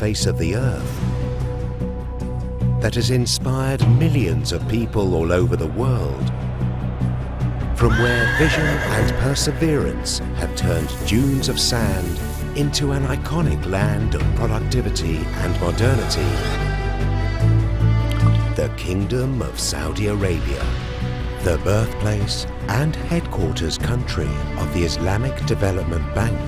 face of the earth, that has inspired millions of people all over the world, from where vision and perseverance have turned dunes of sand into an iconic land of productivity and modernity. The Kingdom of Saudi Arabia, the birthplace and headquarters country of the Islamic Development Bank,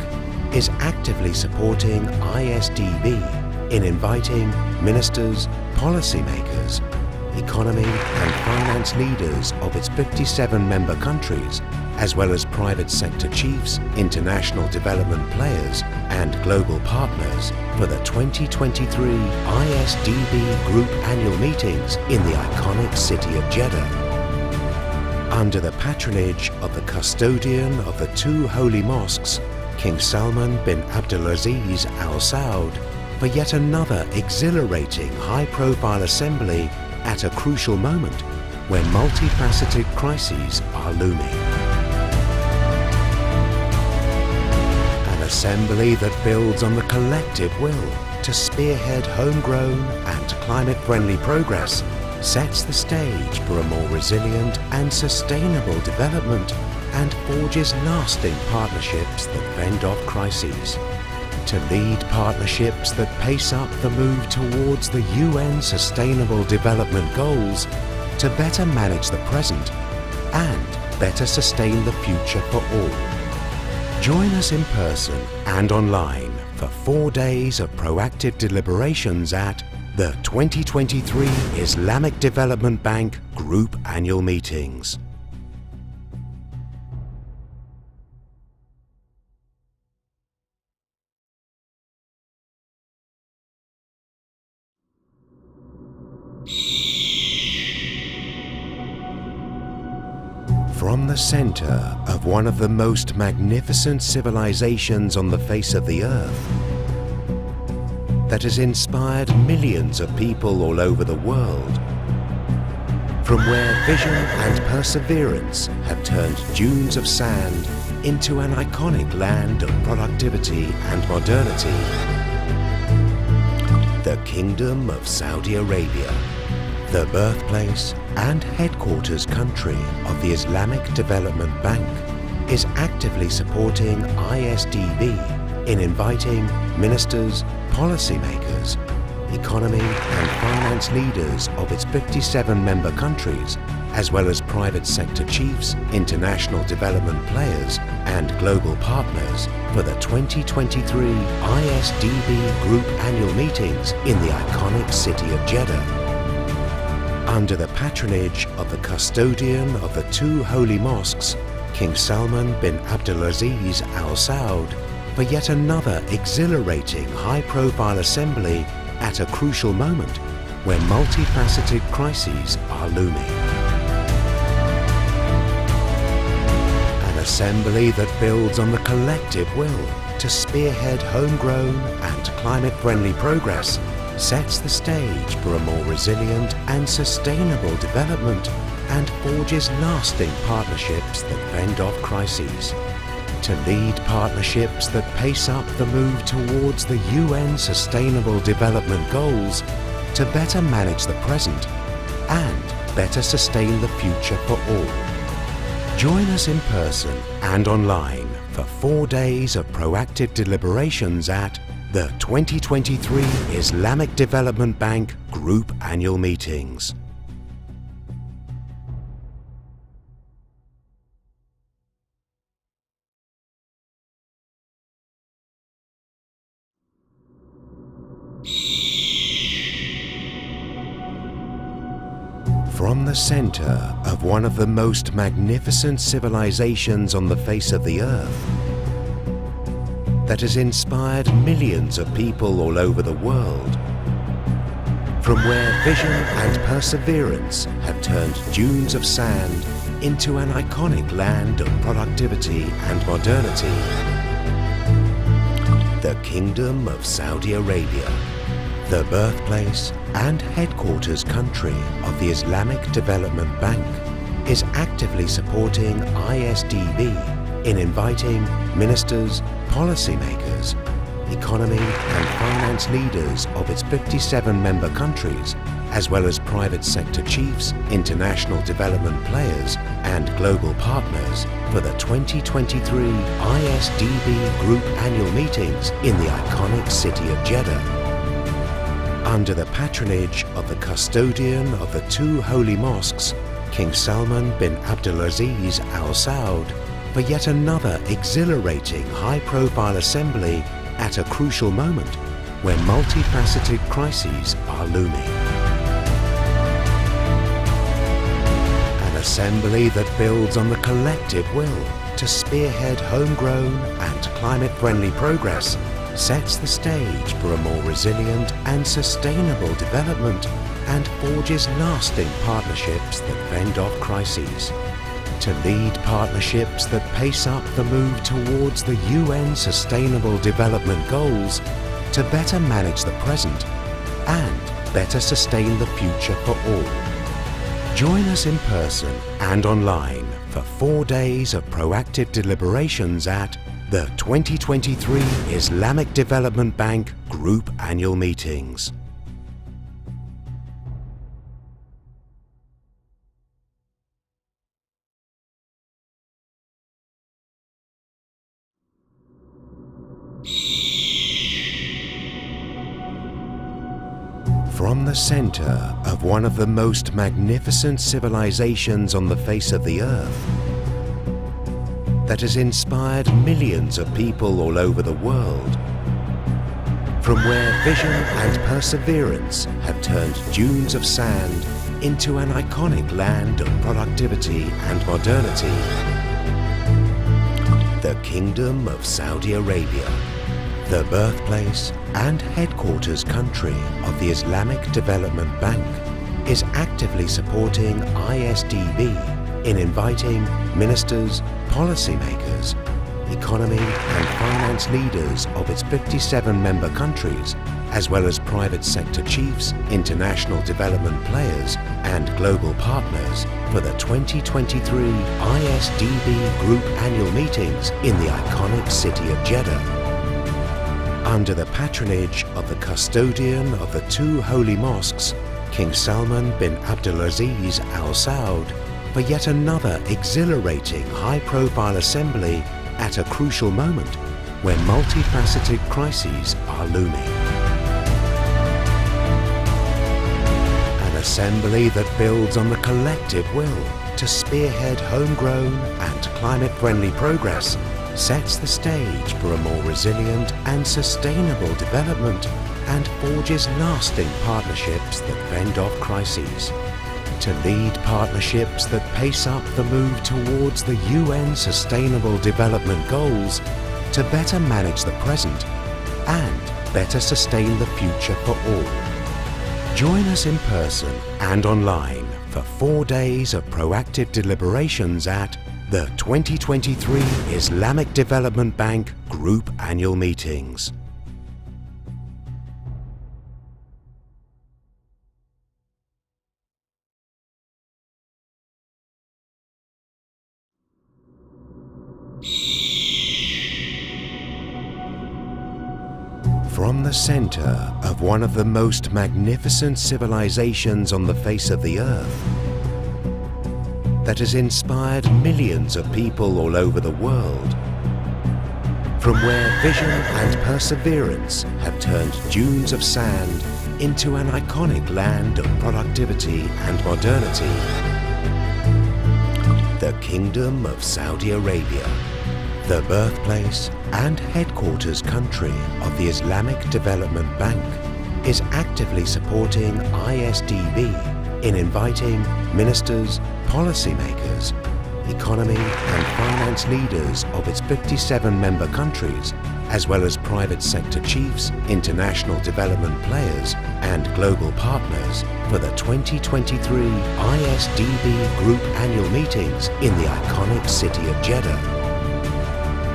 is actively supporting ISDB in inviting ministers, policymakers, economy and finance leaders of its 57 member countries, as well as private sector chiefs, international development players and global partners for the 2023 ISDB Group Annual Meetings in the iconic city of Jeddah. Under the patronage of the custodian of the two holy mosques, King Salman bin Abdulaziz Al Saud, for yet another exhilarating high-profile assembly at a crucial moment where multifaceted crises are looming. An assembly that builds on the collective will to spearhead homegrown and climate-friendly progress, sets the stage for a more resilient and sustainable development, and forges lasting partnerships that fend off crises. To lead partnerships that pace up the move towards the UN Sustainable Development Goals, to better manage the present and better sustain the future for all. Join us in person and online for 4 days of proactive deliberations at the 2023 Islamic Development Bank Group Annual Meetings. From the center of one of the most magnificent civilizations on the face of the earth, that has inspired millions of people all over the world, from where vision and perseverance have turned dunes of sand into an iconic land of productivity and modernity. The Kingdom of Saudi Arabia, the birthplace and headquarters country of the Islamic Development Bank, is actively supporting ISDB in inviting ministers, policymakers, economy and finance leaders of its 57 member countries, as well as private sector chiefs, international development players and global partners for the 2023 ISDB Group Annual Meetings in the iconic city of Jeddah. Under the patronage of the custodian of the two holy mosques, King Salman bin Abdulaziz Al Saud, for yet another exhilarating high-profile assembly at a crucial moment where multifaceted crises are looming. An assembly that builds on the collective will to spearhead homegrown and climate-friendly progress, sets the stage for a more resilient and sustainable development, and forges lasting partnerships that fend off crises. To lead partnerships that pace up the move towards the UN Sustainable Development Goals, to better manage the present and better sustain the future for all. Join us in person and online for 4 days of proactive deliberations at the 2023 Islamic Development Bank Group Annual Meetings. From the center of one of the most magnificent civilizations on the face of the earth, that has inspired millions of people all over the world, from where vision and perseverance have turned dunes of sand into an iconic land of productivity and modernity. The Kingdom of Saudi Arabia, the birthplace and headquarters country of the Islamic Development Bank, is actively supporting ISDB in inviting ministers, policymakers, economy and finance leaders of its 57 member countries, as well as private sector chiefs, international development players and global partners for the 2023 ISDB Group Annual Meetings in the iconic city of Jeddah. Under the patronage of the custodian of the two holy mosques, King Salman bin Abdulaziz Al Saud, for yet another exhilarating high-profile assembly at a crucial moment where multifaceted crises are looming. An assembly that builds on the collective will to spearhead homegrown and climate-friendly progress, sets the stage for a more resilient and sustainable development and forges lasting partnerships that fend off crises. To lead partnerships that pace up the move towards the UN Sustainable Development Goals, to better manage the present and better sustain the future for all. Join us in person and online for 4 days of proactive deliberations at the 2023 Islamic Development Bank Group Annual Meetings. From the center of one of the most magnificent civilizations on the face of the earth, that has inspired millions of people all over the world, from where vision and perseverance have turned dunes of sand into an iconic land of productivity and modernity, the Kingdom of Saudi Arabia, the birthplace and headquarters country of the Islamic Development Bank, is actively supporting ISDB in inviting ministers, policymakers, economy and finance leaders of its 57 member countries, as well as private sector chiefs, international development players and global partners for the 2023 ISDB Group Annual Meetings in the iconic city of Jeddah. Under the patronage of the custodian of the two holy mosques, King Salman bin Abdulaziz Al Saud, for yet another exhilarating high-profile assembly at a crucial moment where multifaceted crises are looming. An assembly that builds on the collective will to spearhead homegrown and climate-friendly progress, sets the stage for a more resilient and sustainable development and forges lasting partnerships that fend off crises. To lead partnerships that pace up the move towards the UN Sustainable Development Goals, to better manage the present and better sustain the future for all. Join us in person and online for 4 days of proactive deliberations at the 2023 Islamic Development Bank Group Annual Meetings. From the center of one of the most magnificent civilizations on the face of the earth, that has inspired millions of people all over the world, from where vision and perseverance have turned dunes of sand into an iconic land of productivity and modernity, the Kingdom of Saudi Arabia, the birthplace and headquarters country of the Islamic Development Bank, is actively supporting ISDB in inviting ministers, policymakers, economy and finance leaders of its 57 member countries, as well as private sector chiefs, international development players and global partners for the 2023 ISDB Group Annual Meetings in the iconic city of Jeddah.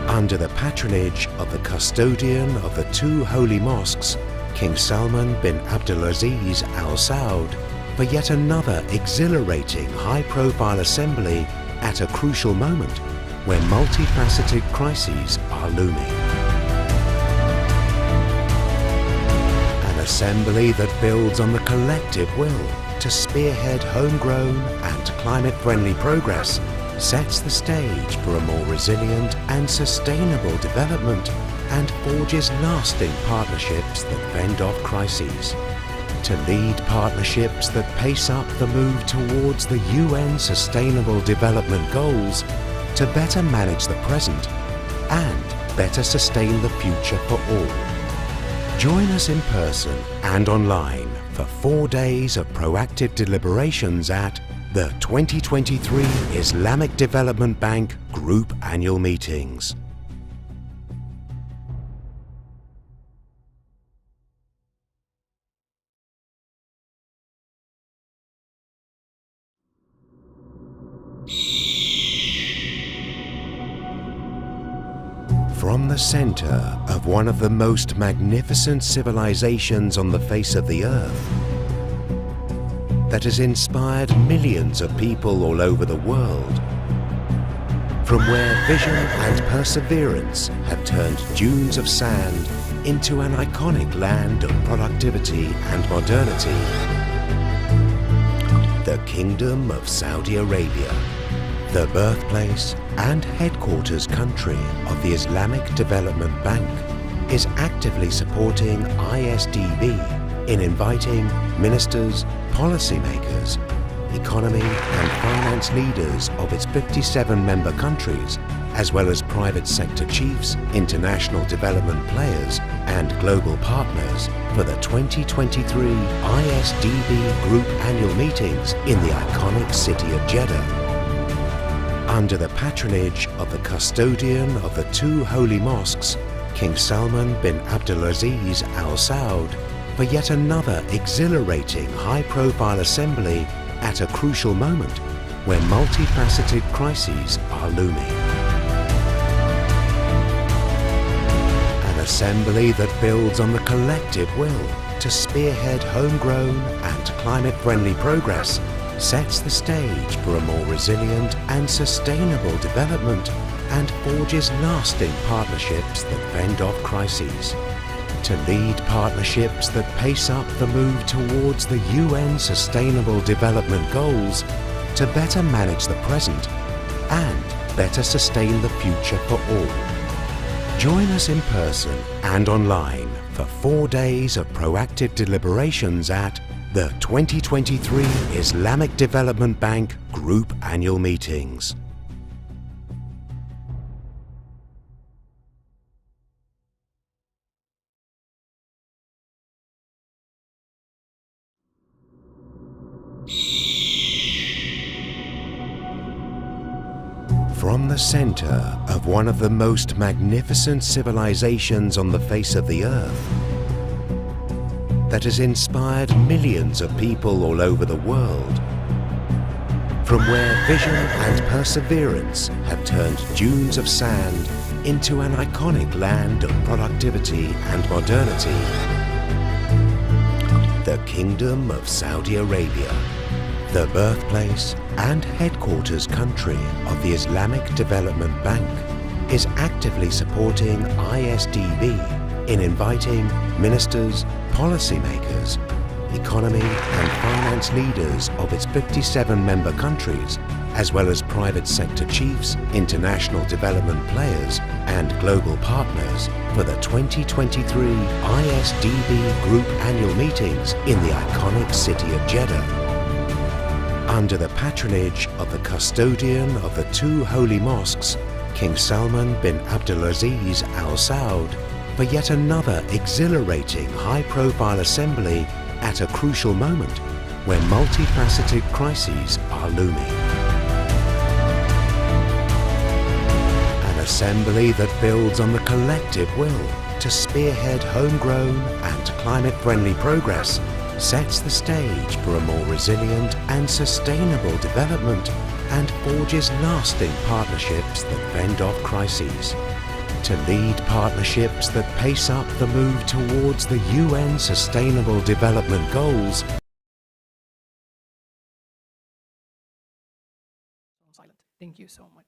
Under the patronage of the custodian of the two holy mosques, King Salman bin Abdulaziz Al Saud, for yet another exhilarating high-profile assembly at a crucial moment where multifaceted crises are looming. assembly that builds on the collective will to spearhead homegrown and climate-friendly progress, sets the stage for a more resilient and sustainable development, and forges lasting partnerships that fend off crises. To lead partnerships that pace up the move towards the UN Sustainable Development Goals, to better manage the present and better sustain the future for all. Join us in person and online for 4 days of proactive deliberations at the 2023 Islamic Development Bank Group Annual Meetings. From the center of one of the most magnificent civilizations on the face of the earth, that has inspired millions of people all over the world, from where vision and perseverance have turned dunes of sand into an iconic land of productivity and modernity, the Kingdom of Saudi Arabia, the birthplace and headquarters country of the Islamic Development Bank, is actively supporting ISDB in inviting ministers, policymakers, economy and finance leaders of its 57 member countries, as well as private sector chiefs, international development players and global partners for the 2023 ISDB Group Annual Meetings in the iconic city of Jeddah. Under the patronage of the custodian of the two holy mosques, King Salman bin Abdulaziz Al Saud, for yet another exhilarating high-profile assembly at a crucial moment where multifaceted crises are looming. An assembly that builds on the collective will to spearhead homegrown and climate-friendly progress, sets the stage for a more resilient and sustainable development, and forges lasting partnerships that fend off crises. To lead partnerships that pace up the move towards the UN Sustainable Development Goals, to better manage the present and better sustain the future for all. Join us in person and online for 4 days of proactive deliberations at the 2023 Islamic Development Bank Group Annual Meetings. From the center of one of the most magnificent civilizations on the face of the earth, that has inspired millions of people all over the world, from where vision and perseverance have turned dunes of sand into an iconic land of productivity and modernity, the Kingdom of Saudi Arabia, the birthplace and headquarters country of the Islamic Development Bank, is actively supporting ISDB in inviting ministers, policymakers, economy and finance leaders of its 57 member countries, as well as private sector chiefs, international development players and global partners for the 2023 ISDB Group Annual Meetings in the iconic city of Jeddah. Under the patronage of the custodian of the two holy mosques, King Salman bin Abdulaziz Al Saud, for yet another exhilarating high-profile assembly at a crucial moment where multifaceted crises are looming. An assembly that builds on the collective will to spearhead homegrown and climate-friendly progress, sets the stage for a more resilient and sustainable development, and forges lasting partnerships that fend off crises. To lead partnerships that pace up the move towards the UN Sustainable Development Goals. Thank you so much.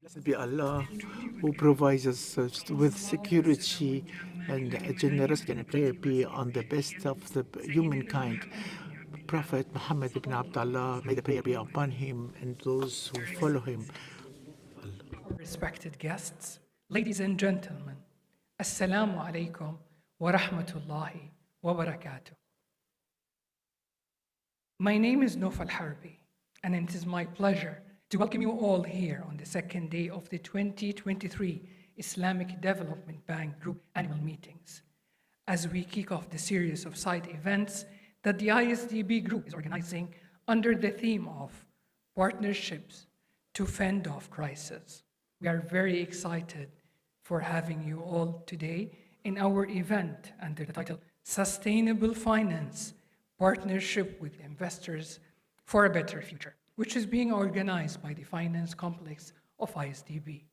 Blessed be Allah who provides us with security and generosity, and prayer be on the best of the humankind. Prophet Muhammad ibn Abdullah, may the prayer be upon him and those who follow him. Respected guests, ladies and gentlemen, Assalamu alaikum wa rahmatullahi wa barakatuh. My name is Nofal Harbi, and it is my pleasure to welcome you all here on the second day of the 2023 Islamic Development Bank Group annual meetings, as we kick off the series of side events that the ISDB Group is organizing under the theme of Partnerships to Fend Off Crisis. We are very excited for having you all today in our event under the title Sustainable Finance, Partnership with Investors for a Better Future, which is being organized by the Finance Complex of ISDB.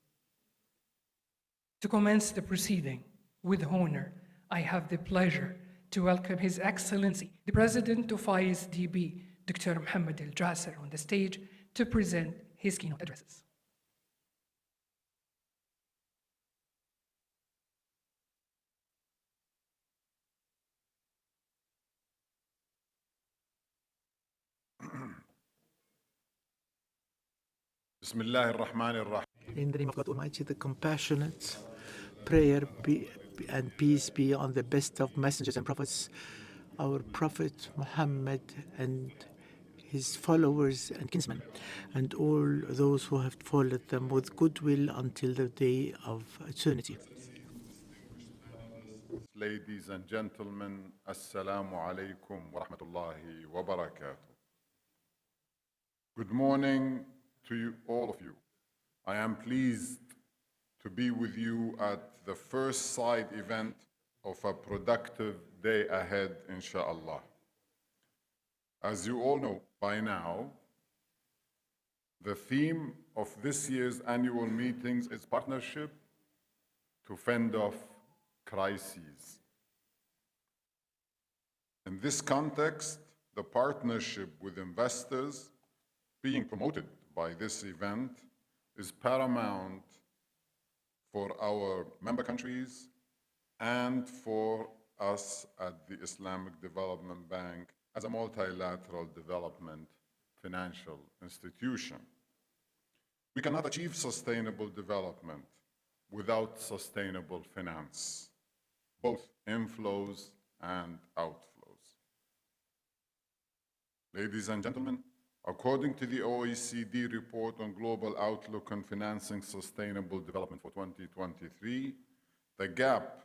To commence the proceeding, with honor, I have the pleasure to welcome His Excellency, the President of ISDB, Dr. Mohammed Al Jasser, on the stage to present his keynote addresses. Bismillah ar-Rahman ar-Rahim. In the name of God Almighty, the compassionate, prayer be and peace be on the best of messengers and prophets, our Prophet Muhammad and his followers and kinsmen, and all those who have followed them with goodwill until the day of eternity. Ladies and gentlemen, Assalamu alaikum wa rahmatullahi wa barakatuh. Good morning to you, all of you. I am pleased to be with you at the first side event of a productive day ahead, inshallah. As you all know by now, the theme of this year's annual meetings is Partnership to Fend Off Crises. In this context, the partnership with investors being promoted by this event is paramount for our member countries and for us at the Islamic Development Bank as a multilateral development financial institution. We cannot achieve sustainable development without sustainable finance, both inflows and outflows. Ladies and gentlemen, according to the OECD report on Global Outlook on Financing Sustainable Development for 2023, the gap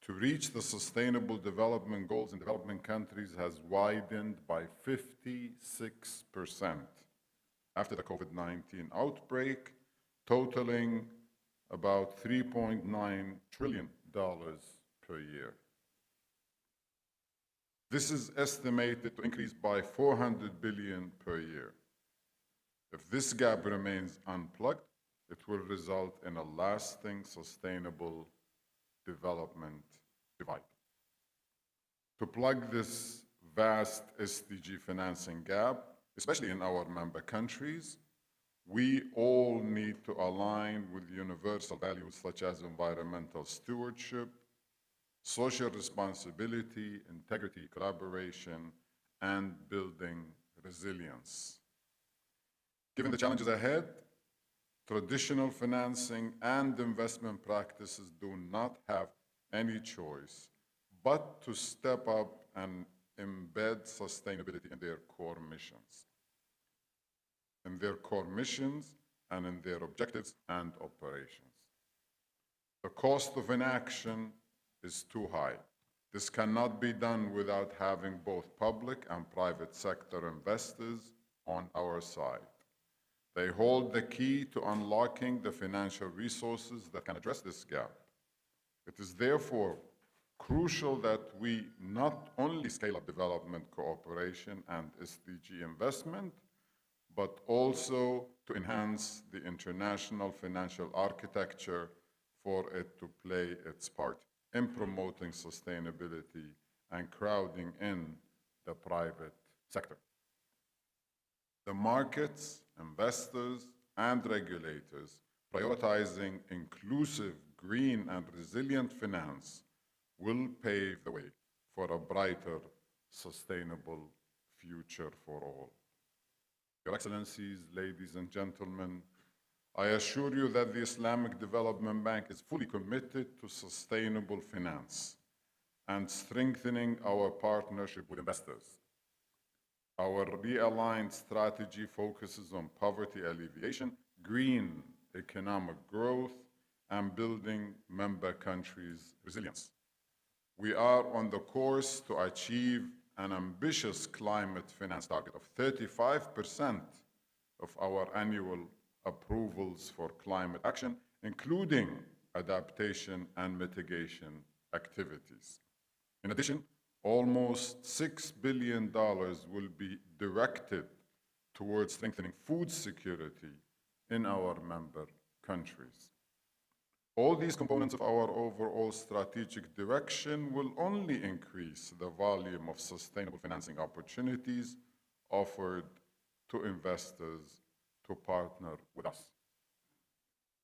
to reach the Sustainable Development Goals in developing countries has widened by 56% after the COVID-19 outbreak, totaling about $3.9 trillion per year. This is estimated to increase by $400 billion per year. If this gap remains unplugged, it will result in a lasting, sustainable development divide. To plug this vast SDG financing gap, especially in our member countries, we all need to align with universal values such as environmental stewardship, social responsibility, integrity, collaboration, and building resilience. Given the challenges ahead, traditional financing and investment practices do not have any choice but to step up and embed sustainability in their core missions. And in their objectives and operations. The cost of inaction is too high. This cannot be done without having both public and private sector investors on our side. They hold the key to unlocking the financial resources that can address this gap. It is therefore crucial that we not only scale up development cooperation and SDG investment, but also to enhance the international financial architecture for it to play its part in promoting sustainability and crowding in the private sector. The markets, investors, and regulators Prioritizing inclusive, green, and resilient finance will pave the way for a brighter, sustainable future for all. Your Excellencies, ladies and gentlemen, I assure you that the Islamic Development Bank is fully committed to sustainable finance and strengthening our partnership with investors. Our realigned strategy focuses on poverty alleviation, green economic growth, and building member countries' resilience. We are on the course to achieve an ambitious climate finance target of 35% of our annual approvals for climate action, including adaptation and mitigation activities. In addition, almost $6 billion will be directed towards strengthening food security in our member countries. All these components of our overall strategic direction will only increase the volume of sustainable financing opportunities offered to investors to partner with us.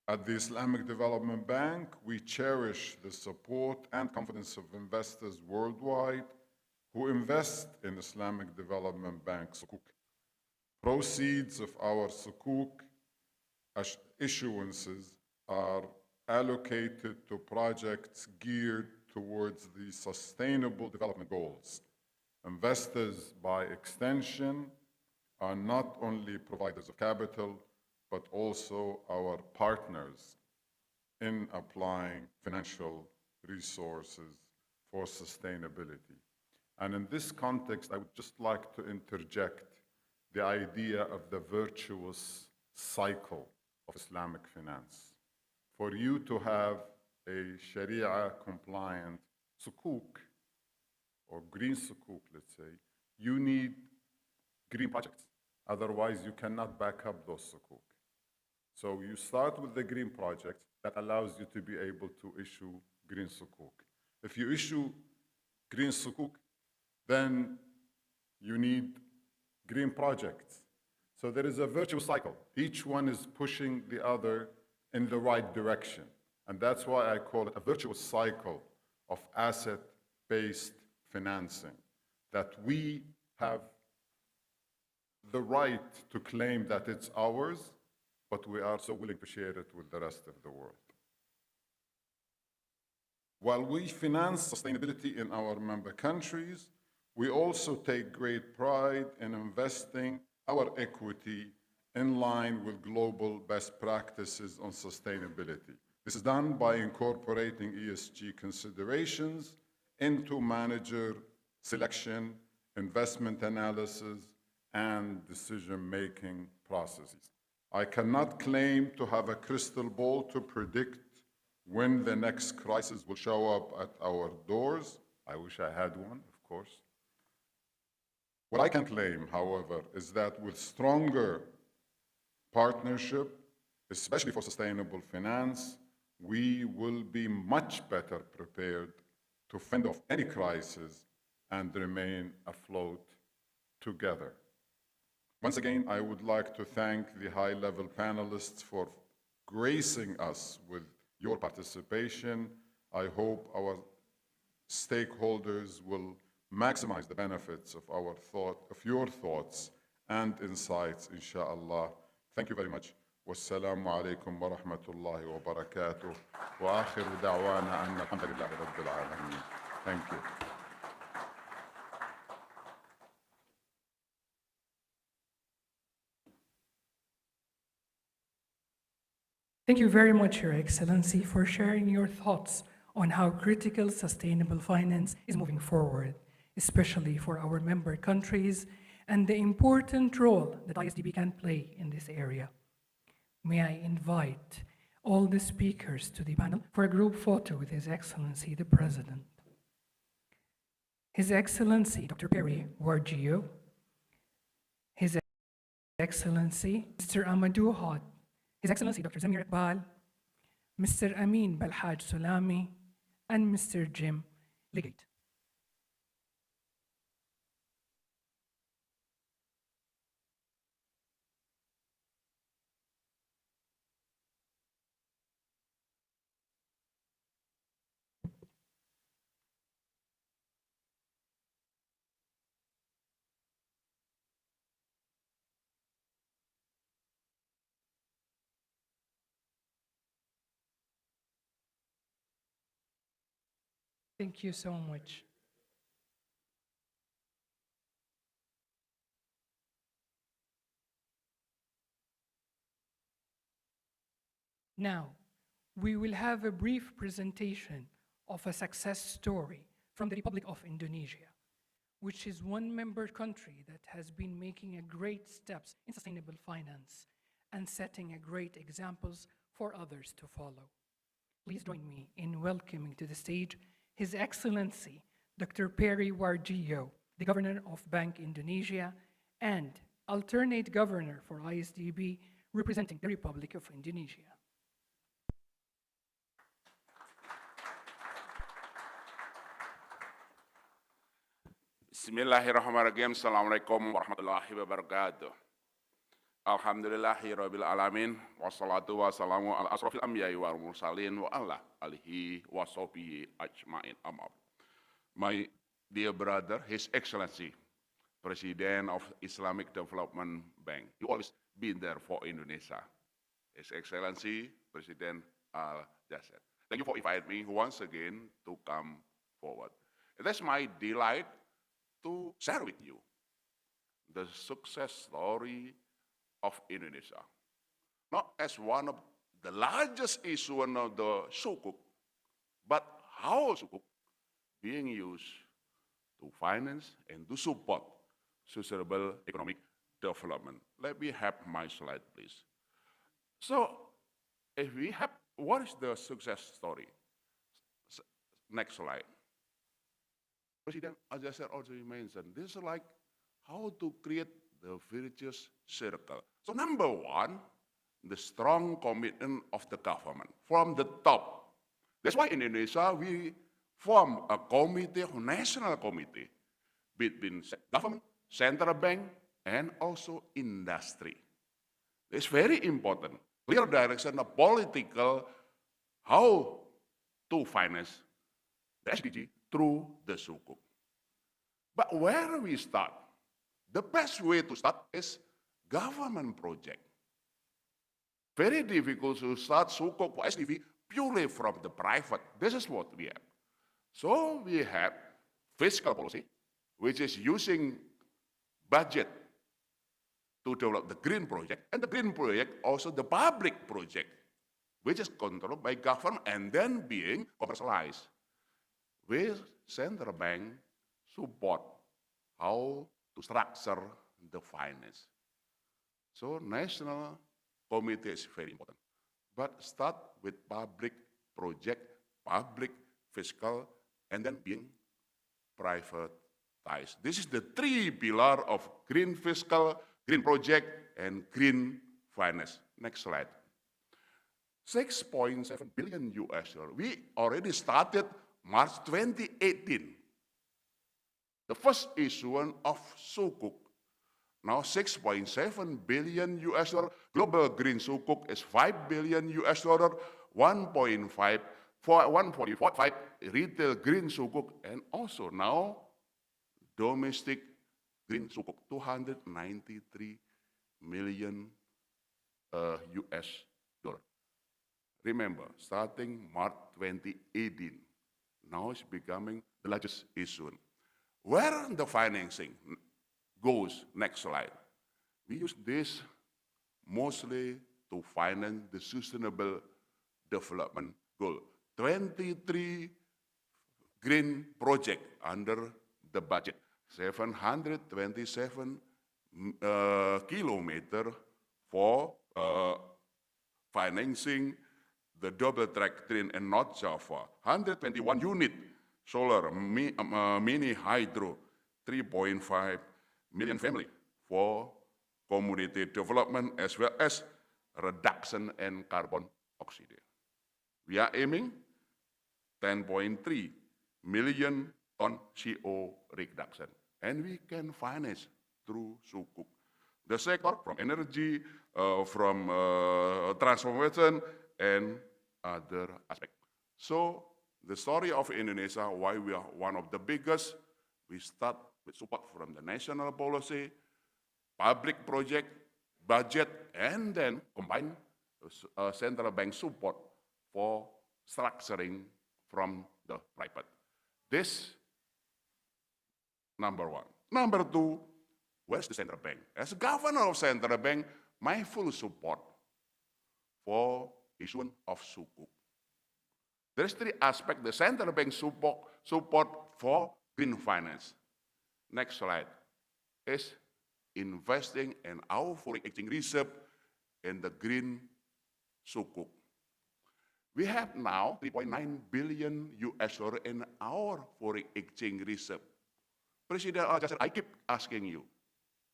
At the Islamic Development Bank, we cherish the support and confidence of investors worldwide who invest in Islamic Development Bank Sukuk. Proceeds of our Sukuk issuances are allocated to projects geared towards the sustainable development goals. Investors, by extension, are not only providers of capital, but also our partners in applying financial resources for sustainability. And in this context, I would just like to interject the idea of the virtuous cycle of Islamic finance. For you to have a Sharia-compliant sukuk, or green sukuk, let's say, you need green projects. Otherwise, you cannot back up those sukuk. So you start with the green project that allows you to be able to issue green sukuk. If you issue green sukuk, then you need green projects. So there is a virtuous cycle. Each one is pushing the other in the right direction. And that's why I call it a virtuous cycle of asset-based financing, that we have the right to claim that it's ours, but we are so willing to share it with the rest of the world. While we finance sustainability in our member countries, we also take great pride in investing our equity in line with global best practices on sustainability. This is done by incorporating ESG considerations into manager selection, investment analysis, and decision-making processes. I cannot claim to have a crystal ball to predict when the next crisis will show up at our doors. I wish I had one, of course. What I can claim, however, is that with stronger partnership, especially for sustainable finance, we will be much better prepared to fend off any crisis and remain afloat together. Once again, I would like to thank the high-level panelists for gracing us with your participation. I hope our stakeholders will maximize the benefits of your thoughts and insights, inshallah. Thank you very much. Wassalamu alaikum wa rahmatullahi wa barakatuh. Wa akhiru da'wana anna alhamdulillahi rabbil alameen. Thank you. Thank you very much, Your Excellency, for sharing your thoughts on how critical sustainable finance is moving forward, especially for our member countries, and the important role that ISDB can play in this area. May I invite all the speakers to the panel for a group photo with His Excellency, the President. His Excellency, Dr. Perry Warjio, His Excellency, Mr. Amadou Hod, His Excellency, Dr. Zamir Iqbal, Mr. Amin Balhaj Sulami, and Mr. Jim Liggett. Thank you so much. Now, we will have a brief presentation of a success story from the Republic of Indonesia, which is one member country that has been making a great steps in sustainable finance and setting a great examples for others to follow. Please join me in welcoming to the stage His Excellency Dr. Perry Warjio, the Governor of Bank Indonesia and alternate governor for ISDB representing the Republic of Indonesia. Bismillahirrahmanirrahim. Assalamualaikum warahmatullahi wabarakatuh. Alhamdulillahirabbil alamin wassalatu wassalamu ala asrofil anbiya'i wal mursalin wa ala alihi wa sahbihi ajmain. My dear brother, His Excellency, President of Islamic Development Bank, you always been there for Indonesia. His Excellency, President Al-Jasser. Thank you for inviting me once again to come forward. It is my delight to share with you the success story of Indonesia, not as one of the largest issuers of the Sukuk, but how Sukuk being used to finance and to support sustainable economic development. Let me have my slide, please. So, if we have, what is the success story? Next slide. President Al-Jasser also mentioned, this is like how to create the virtuous circle. So number one, the strong commitment of the government from the top. That's why in Indonesia, we form a committee, a national committee, between government, central bank, and also industry. It's very important. Clear direction of political, how to finance the SDG through the Sukuk. But where we start? The best way to start is government project. Very difficult to start Sukuk for SDG purely from the private. This is what we have. So we have fiscal policy, which is using budget to develop the green project, and the green project also the public project, which is controlled by government and then being commercialized. With central bank support how to structure the finance. So national committee is very important. But start with public project, public fiscal, and then being privatized. This is the three pillars of green fiscal, green project, and green finance. Next slide. 6.7 billion US. We already started March 2018. The first issuance of Sukuk. Now 6.7 billion US dollar. Global green Sukuk is 5 billion US dollar. 1.5 for 1.45 retail green Sukuk, and also now domestic green Sukuk 293 million US dollar. Remember, starting March 2018, now it's becoming the largest issuance. Where the financing goes, next slide. We use this mostly to finance the sustainable development goal. 23 green project under the budget, 727 kilometer for financing the double track train in North Java, 121 unit solar, mini hydro, 3.5 million family for community development as well as reduction in carbon oxide. We are aiming 10.3 million ton CO reduction, and we can finance through Sukuk. The sector from energy, from transformation, and other aspects. So the story of Indonesia, why we are one of the biggest, we start with support from the national policy, public project, budget, and then combine central bank support for structuring from the private. This, number one. Number two, where's the central bank? As governor of central bank, my full support for issuance of sukuk. There's three aspects the central bank support for green finance. Next slide is investing in our foreign exchange reserve in the green sukuk. We have now 3.9 billion US dollar in our foreign exchange reserve. President Al-Jaser, I keep asking you,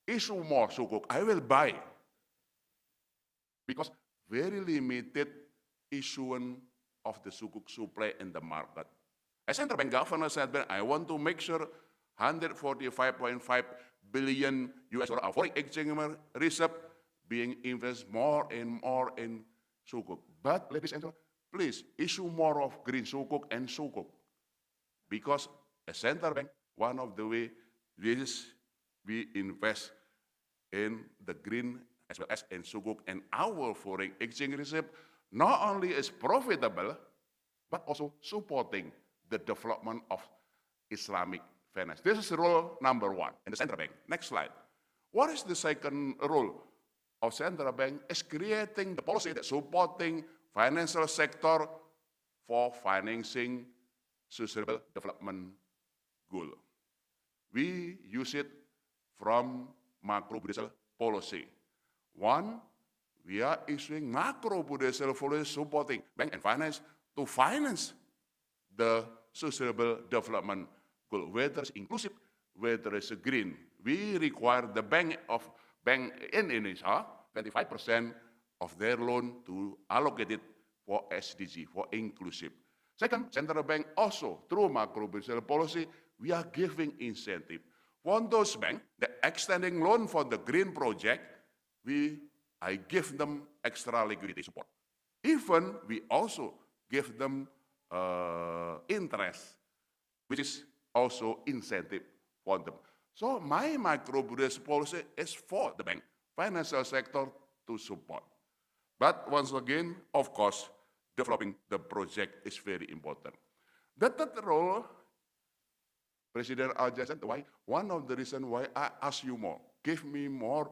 issue more sukuk, I will buy. Because very limited issuance of the sukuk supply in the market. As central bank governor said, I want to make sure 145.5 billion US dollar of foreign exchange reserve being invested more and more in sukuk. But ladies and gentlemen, please issue more of green sukuk and sukuk. Because as central bank, one of the way is we invest in the green as well as in sukuk, and our foreign exchange reserve not only is profitable, but also supporting the development of Islamic finance. This is role number one in the central bank. Next slide. What is the second role of central bank? Is creating the policy that supporting financial sector for financing sustainable development goal. We use it from macro-prudential policy. One, we are issuing macro-prudential policy supporting bank and finance to finance the sustainable development goal, whether it's inclusive, whether it's green. We require the bank in Indonesia 25% of their loan to allocate it for SDG, for inclusive. Second, central bank also through macro-prudential policy, we are giving incentive. For those banks that extending loan for the green project, I give them extra liquidity support. Even we also give them interest, which is also incentive for them. So my macro-prudential policy is for the bank, financial sector to support. But once again, of course, developing the project is very important. The third role, President Al-Jaser said, why? One of the reasons why I ask you more, give me more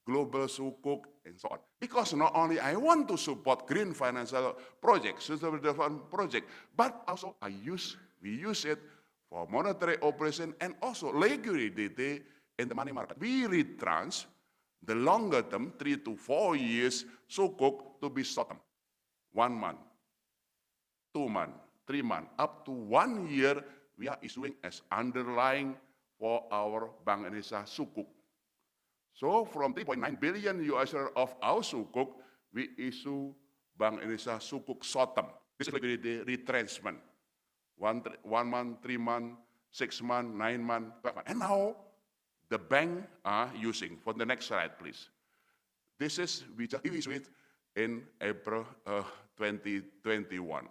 global sukuk and so on. Because not only I want to support green financial projects, sustainable development project, but also we use it for monetary operation and also liquidity in the money market. We retranche the longer term, 3 to 4 years, sukuk to be short term. 1 month, 2 months, 3 months, up to 1 year, we are issuing as underlying for our Bank Indonesia sukuk. So from 3.9 billion US of our sukuk, we issue Bank Indonesia sukuk short term. This is liquidity retrenchment. 1 month, 3 months, 6 months, 9 months, 12 months. And now the bank are using, for the next slide, please. This is, we just issue it in April 2021.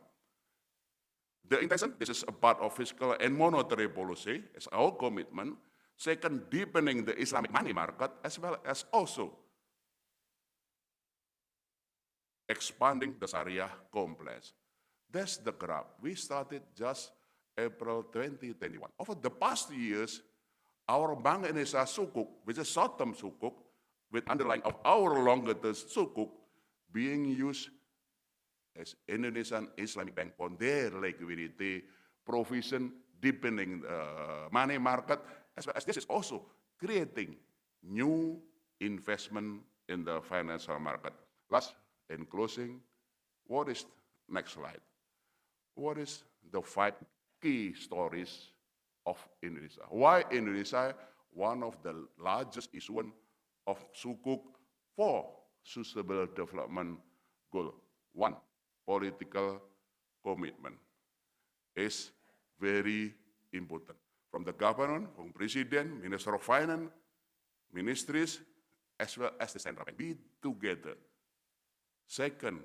The intention, this is a part of fiscal and monetary policy, it's our commitment. Second, deepening the Islamic money market, as well as also expanding the Sharia complex. That's the graph. We started just April 2021. Over the past years, our Bank Indonesia sukuk, which is short-term sukuk, with underlying of our longer-term sukuk, being used as Indonesian Islamic Bank for their liquidity provision, deepening the money market, as well as this is also creating new investment in the financial market. Last, in closing, what is, next slide, what is the 5 key stories of Indonesia? Why Indonesia, one of the largest issuance of sukuk for sustainable development goal? One, political commitment is very important. From the government, from president, minister of finance, ministries, as well as the central bank, be together. Second,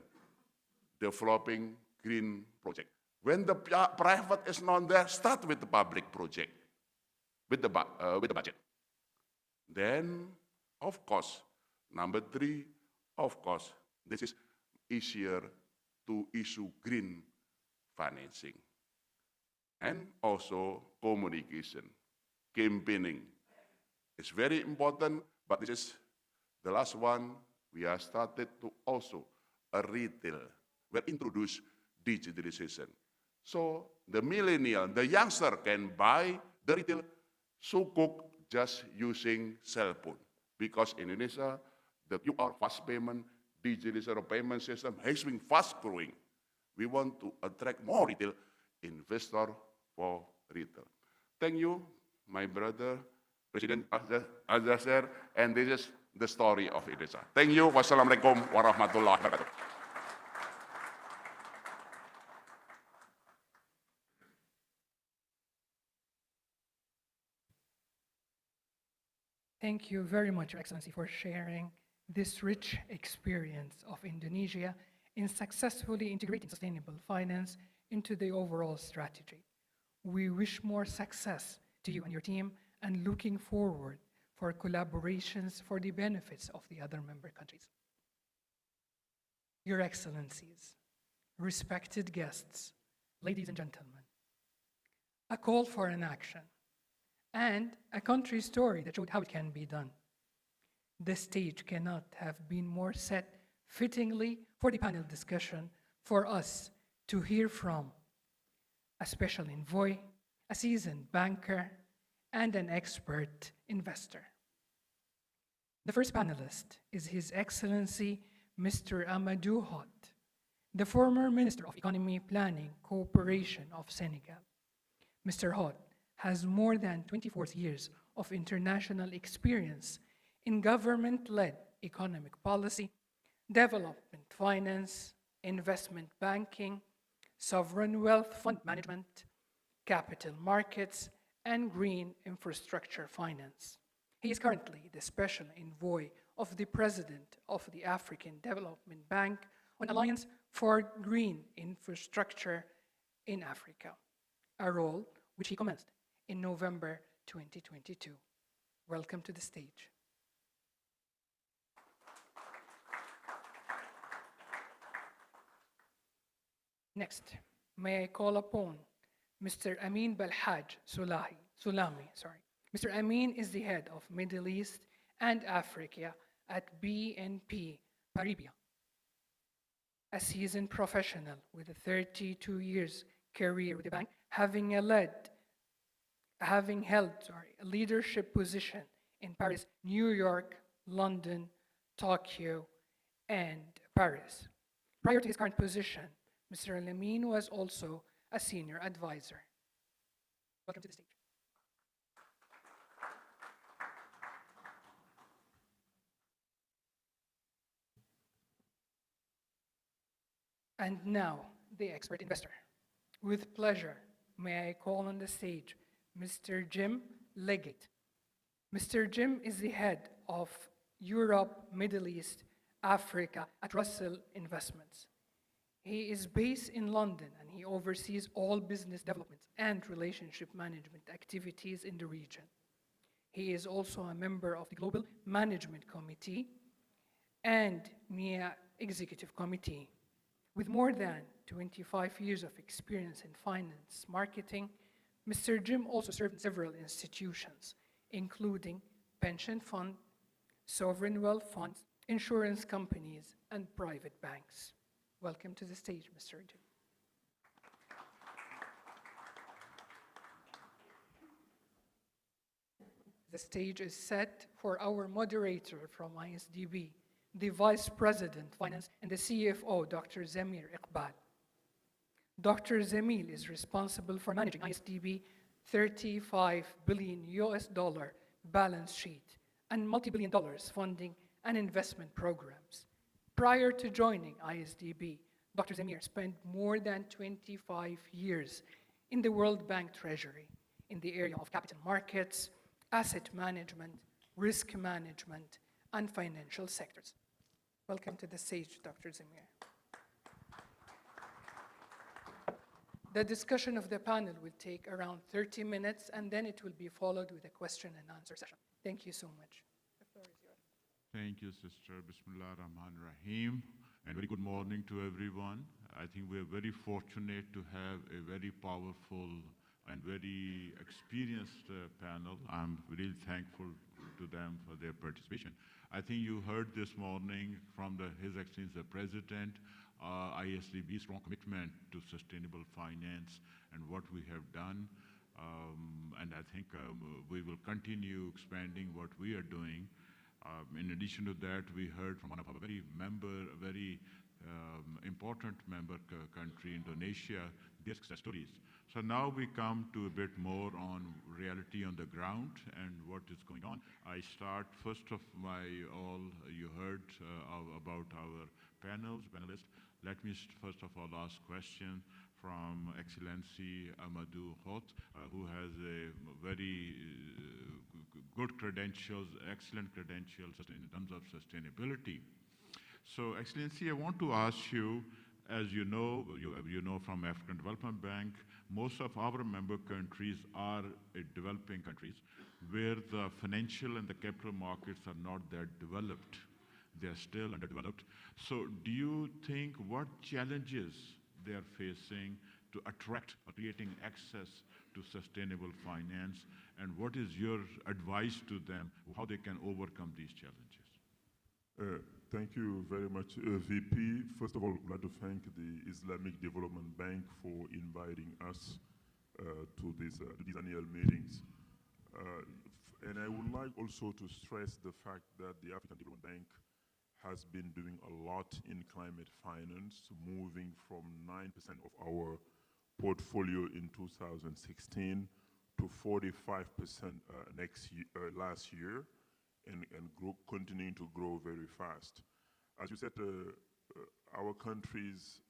developing green project. When the private is not there, start with the public project, with the budget. Then, of course, number 3, of course, this is easier to issue green financing. and also communication, campaigning. It's very important, but this is the last one. We have started to also a retail. We introduce digitalization. So the millennial, the youngster can buy the retail sukuk just using cell phone. Because in Indonesia, the QR fast payment, digital payment system has been fast growing. We want to attract more retail investor for retail. Thank you, my brother, President Al-Jaser, and this is the story of Indonesia. Thank you. Wassalamualaikum warahmatullahi wabarakatuh. Thank you very much, Your Excellency, for sharing this rich experience of Indonesia in successfully integrating sustainable finance into the overall strategy. We wish more success to you and your team and looking forward for collaborations for the benefits of the other member countries. Your Excellencies, respected guests, ladies and gentlemen, a call for an action and a country story that showed how it can be done. The stage cannot have been more set fittingly for the panel discussion for us to hear from a special envoy, a seasoned banker, and an expert investor. The first panelist is His Excellency Mr. Amadou Hott, the former Minister of Economy, Planning, Cooperation of Senegal. Mr. Hott has more than 24 years of international experience in government-led economic policy, development finance, investment banking, sovereign wealth fund management, capital markets, and green infrastructure finance. He is currently the special envoy of the President of the African Development Bank on Alliance for Green Infrastructure in Africa, a role which he commenced in November 2022. Welcome to the stage. Next, may I call upon Mr. Amin Balhaj Sulami. Mr. Amin is the head of Middle East and Africa at BNP Paribas. A seasoned professional with a 32 years career with the bank, having held a leadership position in Paris, New York, London, Tokyo, and Paris. Prior to his current position, Mr. Al-Amin was also a senior advisor. Welcome to the stage. And now, the expert investor. With pleasure, may I call on the stage Mr. Jim Leggett. Mr. Jim is the head of Europe, Middle East, Africa at Russell Investments. He is based in London and he oversees all business development and relationship management activities in the region. He is also a member of the Global Management Committee and NIA Executive Committee. With more than 25 years of experience in finance marketing, Mr. Jim also served in several institutions, including pension fund, sovereign wealth funds, insurance companies, and private banks. Welcome to the stage, Mr. Jim. The stage is set for our moderator from ISDB, the Vice President, Finance, and the CFO, Dr. Zamir Iqbal. Dr. Zamil is responsible for managing ISDB $35 billion balance sheet and multi-billion dollars funding and investment programs. Prior to joining ISDB, Dr. Zamir spent more than 25 years in the World Bank Treasury in the area of capital markets, asset management, risk management, and financial sectors. Welcome to the stage, Dr. Zamir. The discussion of the panel will take around 30 minutes, and then it will be followed with a question and answer session. Thank you so much. The floor is yours. Thank you, Sister. Bismillah ar-Rahman ar-Rahim. And very good morning to everyone. I think we're very fortunate to have a very powerful and very experienced panel. I'm really thankful to them for their participation. I think you heard this morning from His Excellency the President, ISDB's strong commitment to sustainable finance and what we have done. And I think we will continue expanding what we are doing. In addition to that, we heard from one of our very important member country, Indonesia, their success stories. So now we come to a bit more on reality on the ground and what is going on. I start first of you heard about our panelists. Let me first of all ask question from Excellency Amadou Hott, who has a very good credentials, excellent credentials in terms of sustainability. So, Excellency, I want to ask you, as you know from African Development Bank, most of our member countries are developing countries where the financial and the capital markets are not that developed. They are still underdeveloped. So do you think what challenges they are facing to attract or creating access to sustainable finance, and what is your advice to them, how they can overcome these challenges? Thank you very much, VP. First of all, I'd like to thank the Islamic Development Bank for inviting us to these annual meetings. And I would like also to stress the fact that the African Development Bank has been doing a lot in climate finance, moving from 9% of our portfolio in 2016 to 45% last year, and continuing to grow very fast. As you said, our countries,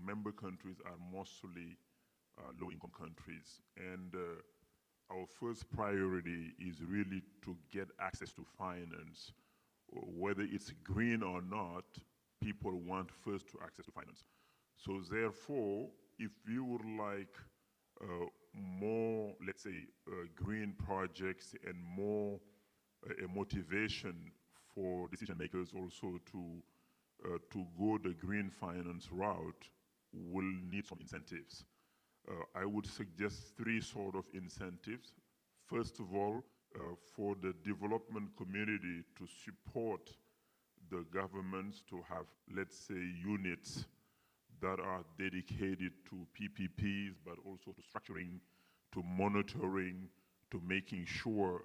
member countries, are mostly low-income countries, and our first priority is really to get access to finance. Whether it's green or not, people want first to access to finance. So therefore, if you would like more, let's say, green projects and more a motivation for decision makers also to go the green finance route, will need some incentives. I would suggest three sort of incentives. First of all, for the development community to support the governments to have, let's say, units that are dedicated to PPPs, but also to structuring, to monitoring, to making sure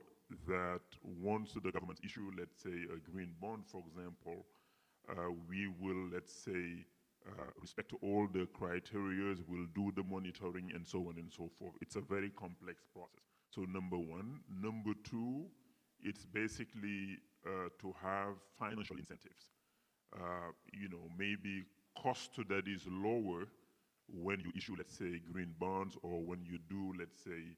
that once the government issue, let's say, a green bond, for example, we will, let's say, respect all the criteria, we'll do the monitoring and so on and so forth. It's a very complex process. So number one. Number two, it's basically to have financial incentives. Maybe cost that is lower when you issue, let's say, green bonds, or when you do, let's say,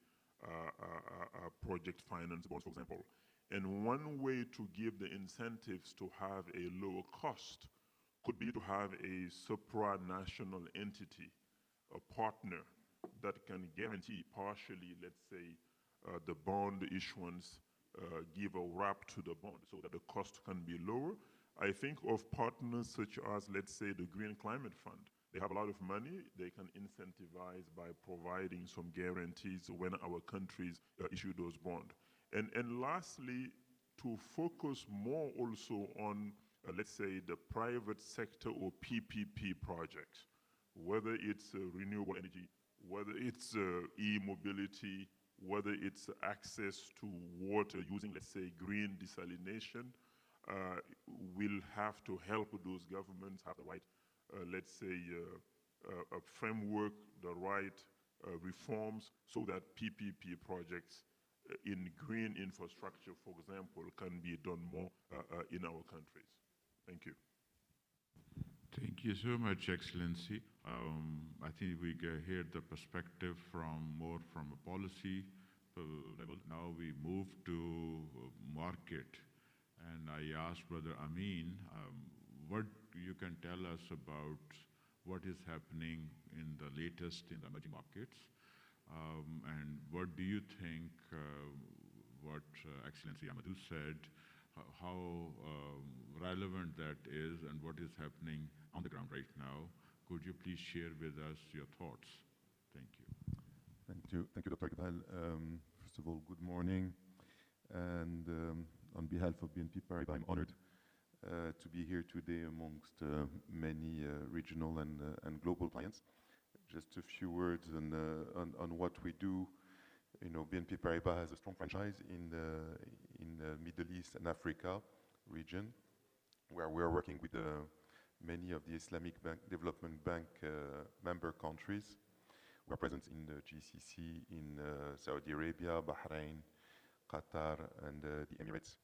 project finance bonds, for example. And one way to give the incentives to have a lower cost could be to have a supranational entity, a partner that can guarantee partially, let's say, the bond issuance, give a wrap to the bond so that the cost can be lower. I think of partners such as, let's say, the Green Climate Fund. They have a lot of money. They can incentivize by providing some guarantees when our countries issue those bonds. And lastly, to focus more also on, let's say, the private sector or PPP projects, whether it's renewable energy, whether it's e-mobility, whether it's access to water using, let's say, green desalination, we'll have to help those governments have the right, let's say, a framework, the right reforms, so that PPP projects in green infrastructure, for example, can be done more in our countries. Thank you. Thank you so much, Excellency. I think we hear the perspective more from a policy level. Now we move to market, and I asked Brother Amin, what you can tell us about what is happening in the latest in the emerging markets, and what do you think what Excellency Amadou said, how relevant that is and what is happening on the ground right now? Could you please share with us your thoughts? Thank you. Thank you, Dr. Iqbal. First of all, good morning. And on behalf of BNP Paribas, I'm honored to be here today amongst many regional and global clients. Just a few words on what we do. You know, BNP Paribas has a strong franchise in the Middle East and Africa region, where we are working with many of the Islamic Development Bank member countries. We are present in the GCC, in Saudi Arabia, Bahrain, Qatar, and the Emirates,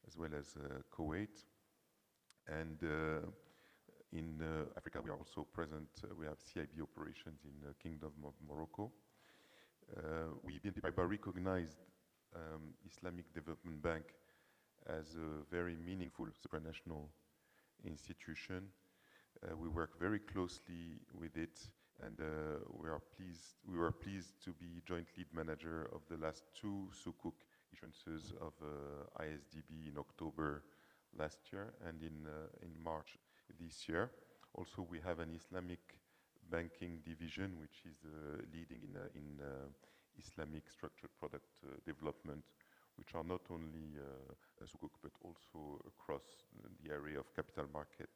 as well as Kuwait. And in Africa, we are also present. We have CIB operations in the Kingdom of Morocco. We, BNP Paribas, recognized Islamic Development Bank as a very meaningful supranational institution. We work very closely with it, and we were pleased to be joint lead manager of the last two Sukuk issuances of ISDB in October last year and in March this year. Also, we have an Islamic banking division, which is leading in Islamic structured product development, which are not only Sukuk, but also across the area of capital market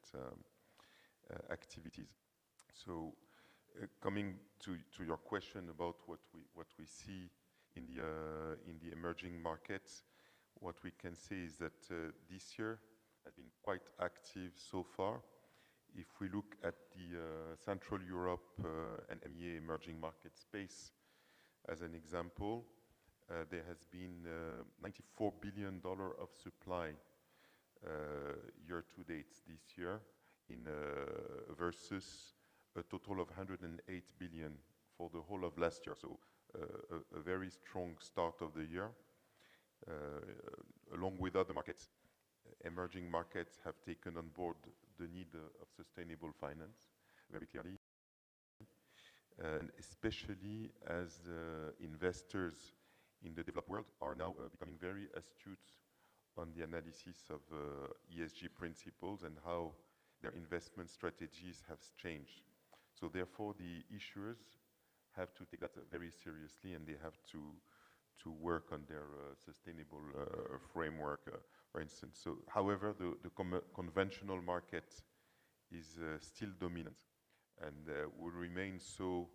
activities. So, coming to your question about what we see in the emerging markets, what we can say is that this year has been quite active so far. If we look at the Central Europe and MEA emerging market space as an example, there has been $94 billion of supply year to date this year versus a total of 108 billion for the whole of last year. So a very strong start of the year. Along with other markets, emerging markets have taken on board the need of sustainable finance very clearly, and especially as investors in the developed world are now becoming very astute on the analysis of ESG principles and how their investment strategies have changed. So therefore, the issuers have to take that very seriously, and they have to work on their sustainable framework, for instance. So, however, the conventional market is still dominant, and will remain so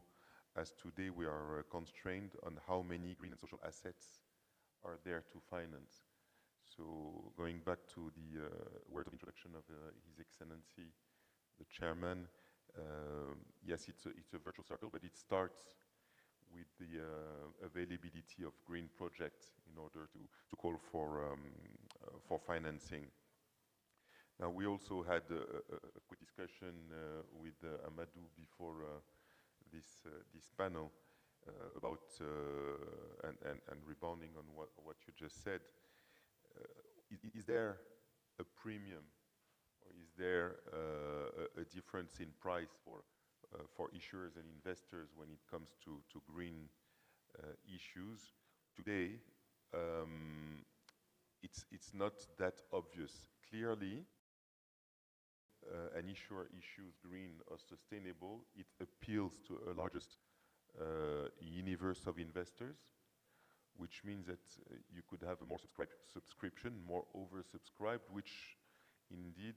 as today we are constrained on how many green and social assets are there to finance. So, going back to the word of introduction of His Excellency, the Chairman, yes, it's a virtual circle, but it starts with the availability of green projects in order to call for financing. Now, we also had a quick discussion with Amadou before this panel about and rebounding on what you just said. Is there a premium, or is there a difference in price for issuers and investors when it comes to green issues? Today, it's not that obvious. Clearly, an issuer issues green or sustainable, it appeals to a largest universe of investors, which means that you could have a more subscription, more oversubscribed, which indeed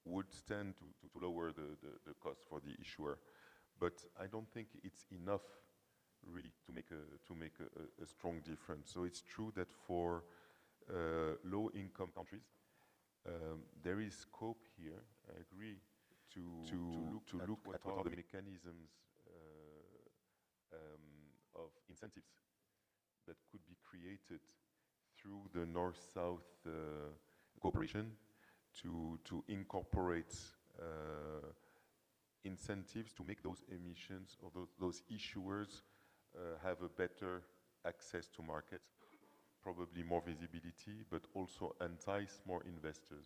would stand to lower the cost for the issuer. But I don't think it's enough really to make a strong difference. So it's true that for low-income countries, there is scope here, I agree, to look at what are the mechanisms of incentives that could be created through the North-South cooperation to incorporate incentives to make those emissions or those issuers have a better access to market, probably more visibility, but also entice more investors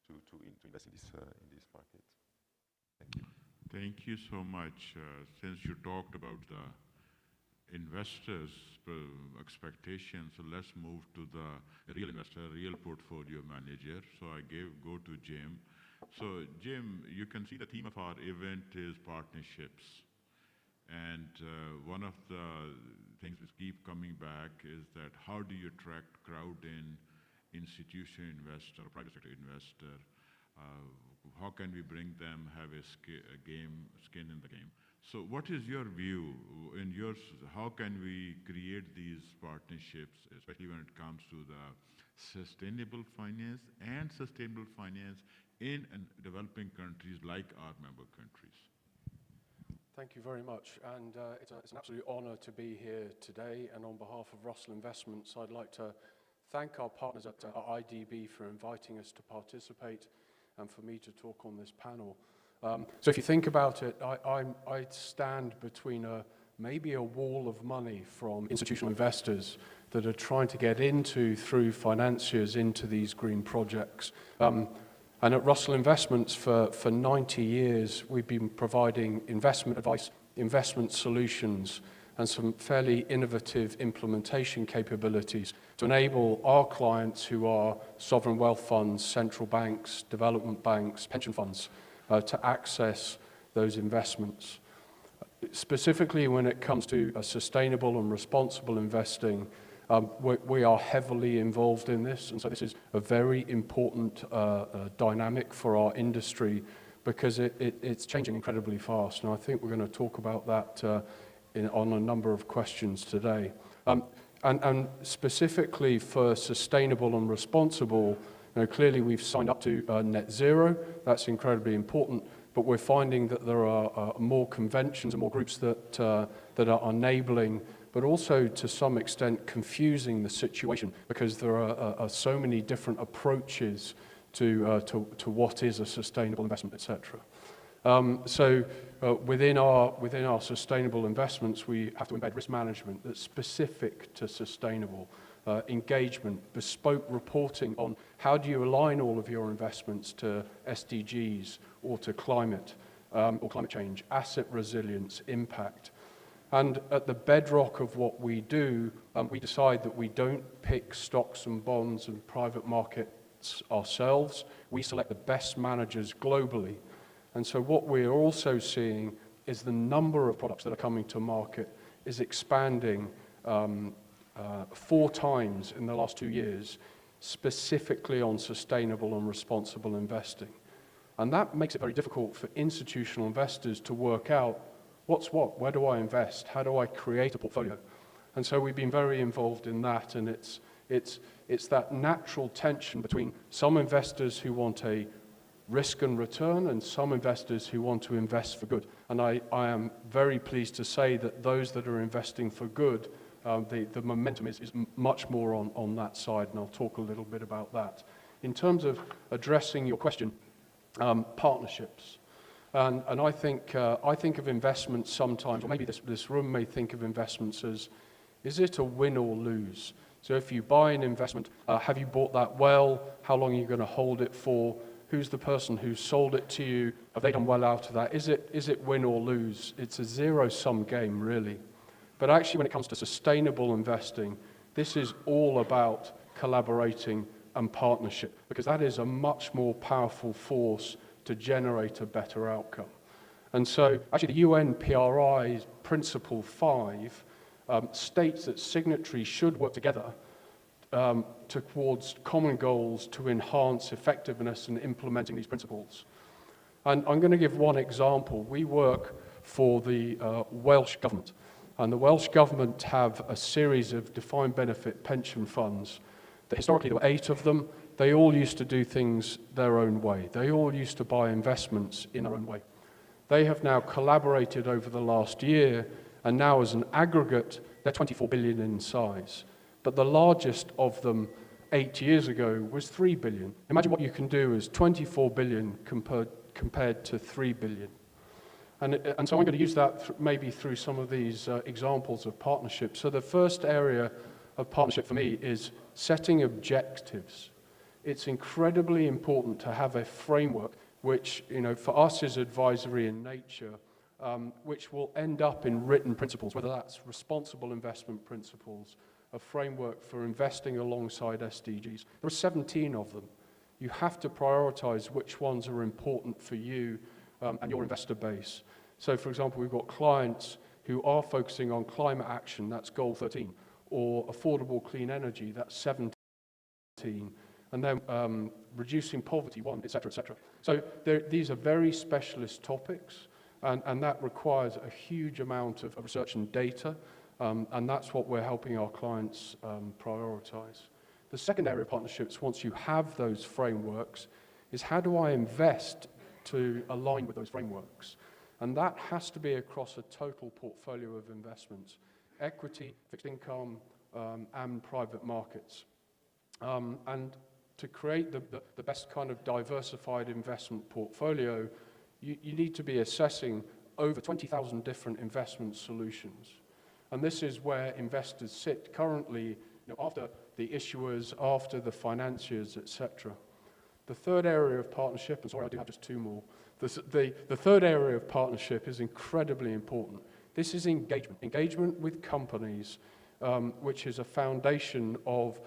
to invest in this market. Thank you. Thank you so much. Since you talked about the investors' expectations, so let's move to the real investor, real portfolio manager. So I go to Jim. So Jim, you can see the theme of our event is partnerships. And one of the things which keep coming back is that how do you attract crowd-in institutional investor, private sector investor? How can we bring them have a skin in the game? So what is your view in yours? How can we create these partnerships, especially when it comes to the sustainable finance in developing countries like our member countries? Thank you very much, and it's an absolute honor to be here today, and on behalf of Russell Investments, I'd like to thank our partners at IDB for inviting us to participate and for me to talk on this panel. So if you think about it, I stand between maybe a wall of money from institutional investors that are trying to get into, through financiers, into these green projects. And at Russell Investments, for 90 years, we've been providing investment advice, investment solutions, and some fairly innovative implementation capabilities to enable our clients, who are sovereign wealth funds, central banks, development banks, pension funds, to access those investments. Specifically, when it comes to sustainable and responsible investing, we are heavily involved in this, and so this is a very important dynamic for our industry because it's changing incredibly fast, and I think we're going to talk about that on a number of questions today. And specifically for sustainable and responsible, clearly we've signed up to net zero. That's incredibly important, but we're finding that there are more conventions and more groups that are enabling, but also to some extent confusing the situation because there are so many different approaches to what is a sustainable investment, etc. So within our sustainable investments, we have to embed risk management that's specific to sustainable engagement, bespoke reporting on how do you align all of your investments to SDGs or to climate or climate change, asset resilience, impact. And at the bedrock of what we do, we decide that we don't pick stocks and bonds and private markets ourselves. We select the best managers globally. And so what we're also seeing is the number of products that are coming to market is expanding 4 times in the last 2 years, specifically on sustainable and responsible investing. And that makes it very difficult for institutional investors to work out what's what, where do I invest, how do I create a portfolio? And so we've been very involved in that, and it's that natural tension between some investors who want a risk and return and some investors who want to invest for good. And I am very pleased to say that those that are investing for good, the momentum is much more on that side, and I'll talk a little bit about that. In terms of addressing your question, partnerships. And I think of investments sometimes, or maybe this room may think of investments as, is it a win or lose? So if you buy an investment, have you bought that well? How long are you going to hold it for? Who's the person who sold it to you? Have they done well out of that? Is it win or lose? It's a zero-sum game, really. But actually, when it comes to sustainable investing, this is all about collaborating and partnership, because that is a much more powerful force to generate a better outcome. And so, actually, the UN PRI Principle 5 states that signatories should work together towards common goals to enhance effectiveness in implementing these principles. And I'm going to give one example. We work for the Welsh Government, and the Welsh Government have a series of defined benefit pension funds. Historically, there were 8 of them. They all used to do things their own way. They all used to buy investments in their own way. They have now collaborated over the last year, and now as an aggregate, they're 24 billion in size. But the largest of them 8 years ago was 3 billion. Imagine what you can do as 24 billion compared to 3 billion. And so I'm going to use that maybe through some of these examples of partnerships. So the first area of partnership for me is setting objectives. It's incredibly important to have a framework which, for us is advisory in nature, which will end up in written principles, whether that's responsible investment principles, a framework for investing alongside SDGs. There are 17 of them. You have to prioritize which ones are important for you and your investor base. So, for example, we've got clients who are focusing on climate action, that's goal 13, or affordable clean energy, that's 17, and then reducing poverty, 1, et cetera, et cetera. So these are very specialist topics, and that requires a huge amount of research and data, and that's what we're helping our clients prioritize. The second area of partnerships, once you have those frameworks, is how do I invest to align with those frameworks? And that has to be across a total portfolio of investments, equity, fixed income, and private markets. And to create the best kind of diversified investment portfolio, you need to be assessing over 20,000 different investment solutions. And this is where investors sit currently, after the issuers, after the financiers, etc. The third area of partnership, and sorry, I do have just 2 more. The third area of partnership is incredibly important. This is engagement. Engagement with companies, which is a foundation of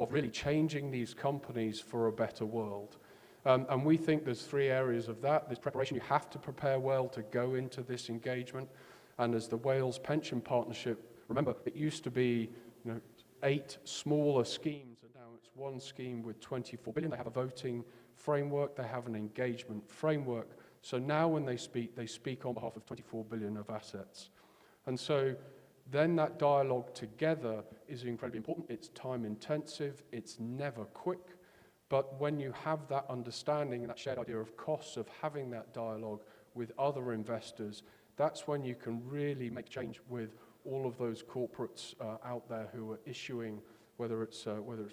really changing these companies for a better world. And we think there's 3 areas of that. There's preparation. You have to prepare well to go into this engagement. And as the Wales Pension Partnership, remember, it used to be 8 smaller schemes, and now it's 1 scheme with 24 billion. They have a voting framework, they have an engagement framework. So now when they speak on behalf of 24 billion of assets. And so then that dialogue together is incredibly important. It's time intensive, it's never quick, but when you have that understanding and that shared idea of costs of having that dialogue with other investors, that's when you can really make change with all of those corporates out there who are issuing, whether it's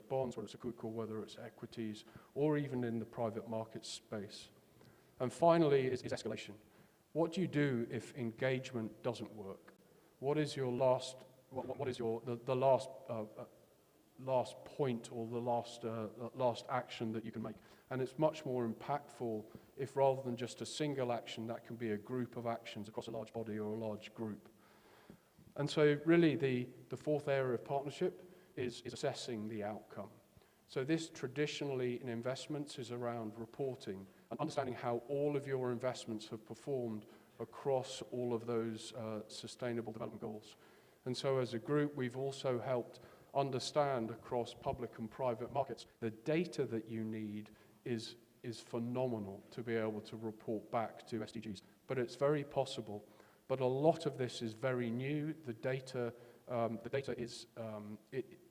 bonds, whether it's a sukuk, whether it's equities, or even in the private market space. And finally is escalation. What do you do if engagement doesn't work? What is your last last point or the last action that you can make? And it's much more impactful if rather than just a single action, that can be a group of actions across a large body or a large group. And so really the 4th area of partnership is assessing the outcome. So this traditionally in investments is around reporting and understanding how all of your investments have performed across all of those sustainable development goals. And so as a group, we've also helped understand across public and private markets, the data that you need is phenomenal to be able to report back to SDGs. But it's very possible. But a lot of this is very new. The data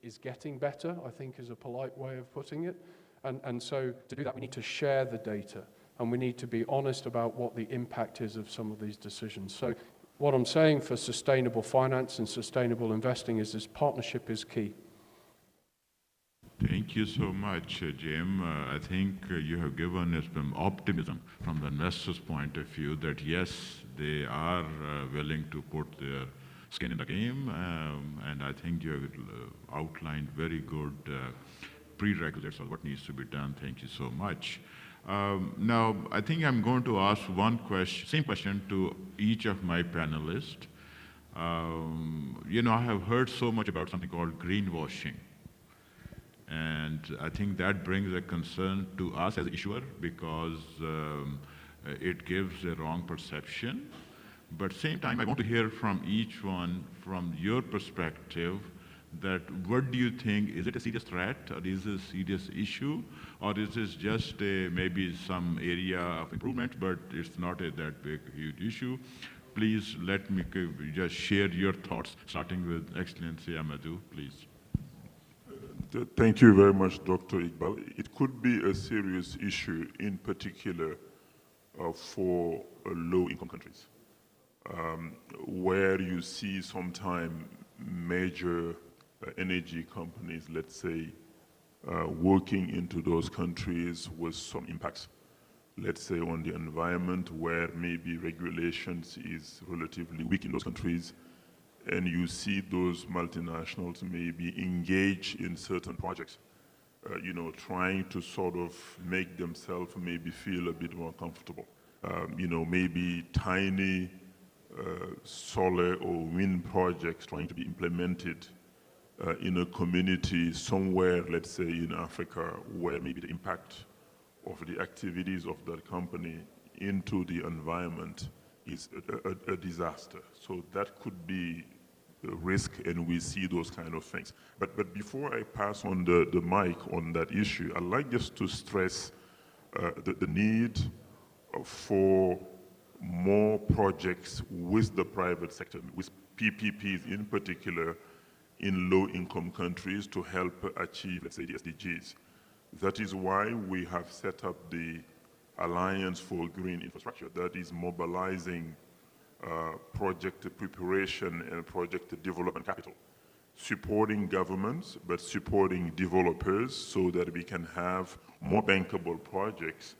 is getting better, I think is a polite way of putting it. And so to do that, we need to share the data, and we need to be honest about what the impact is of some of these decisions. So what I'm saying for sustainable finance and sustainable investing is this partnership is key. Thank you so much, Jim. I think you have given us some optimism from the investor's point of view that yes, they are willing to put their skin in the game, and I think you have outlined very good prerequisites of what needs to be done. Thank you so much. Now, I think I'm going to ask same question to each of my panelists. I have heard so much about something called greenwashing. And I think that brings a concern to us as an issuer because it gives a wrong perception. But at the same time, I want to hear from each one, from your perspective, that what do you think, is it a serious threat, or is it a serious issue, or is this just maybe some area of improvement, but it's not that big, huge issue? Please let me just share your thoughts, starting with Excellency Amadou, please. Thank you very much, Dr. Iqbal. It could be a serious issue, in particular for low-income countries, where you see sometimes major energy companies, let's say, working into those countries with some impacts, let's say on the environment, where maybe regulations is relatively weak in those countries, and you see those multinationals maybe engage in certain projects, trying to sort of make themselves maybe feel a bit more comfortable. Maybe tiny solar or wind projects trying to be implemented in a community somewhere, let's say in Africa, where maybe the impact of the activities of that company into the environment is a disaster. So that could be a risk, and we see those kind of things. But before I pass on the mic on that issue, I'd like just to stress the need for more projects with the private sector, with PPPs in particular, in low-income countries to help achieve, let's say, the SDGs. That is why we have set up the Alliance for Green Infrastructure that is mobilizing project preparation and project development capital, supporting governments, but supporting developers so that we can have more bankable projects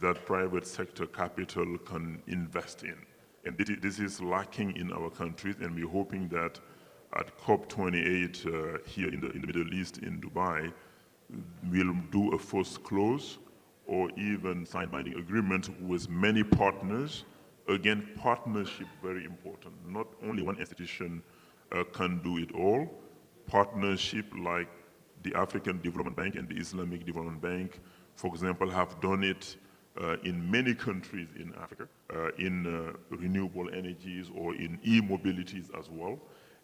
that private sector capital can invest in. And this is lacking in our countries, and we're hoping that at COP28 here in the Middle East in Dubai, we'll do a first close or even sign binding agreement with many partners. Again, partnership very important. Not only one institution can do it all. Partnership like the African Development Bank and the Islamic Development Bank, for example, have done it in many countries in Africa, in renewable energies or in e-mobilities as well.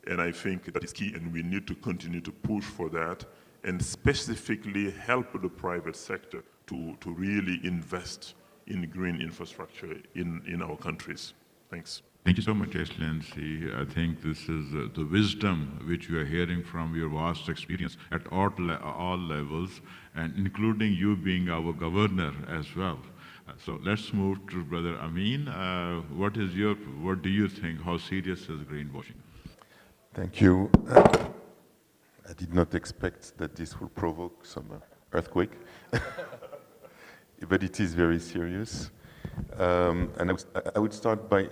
And I think that is key, and we need to continue to push for that and specifically help the private sector to really invest in green infrastructure in our countries. Thanks. Thank you so much, Excellency. I think this is the wisdom which we are hearing from your vast experience at all levels, and including you being our governor as well. So let's move to Brother Amin. What do you think? How serious is greenwashing? Thank you. I did not expect that this will provoke some earthquake, but it is very serious. And I would start by,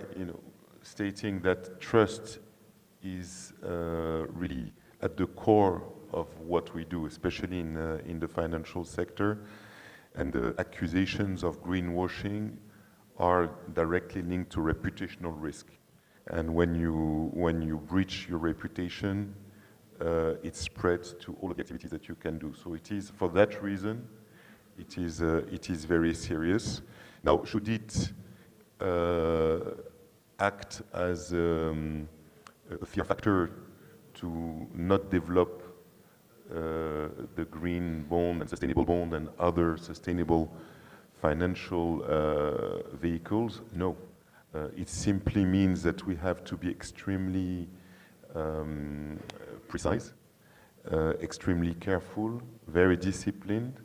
stating that trust is really at the core of what we do, especially in the financial sector. And the accusations of greenwashing are directly linked to reputational risk. And when you breach your reputation, it spreads to all of the activities that you can do. So it is, for that reason, it is very serious. Now, should it act as a fear factor to not develop the green bond and sustainable bond and other sustainable financial vehicles? No. It simply means that we have to be extremely precise, extremely careful, very disciplined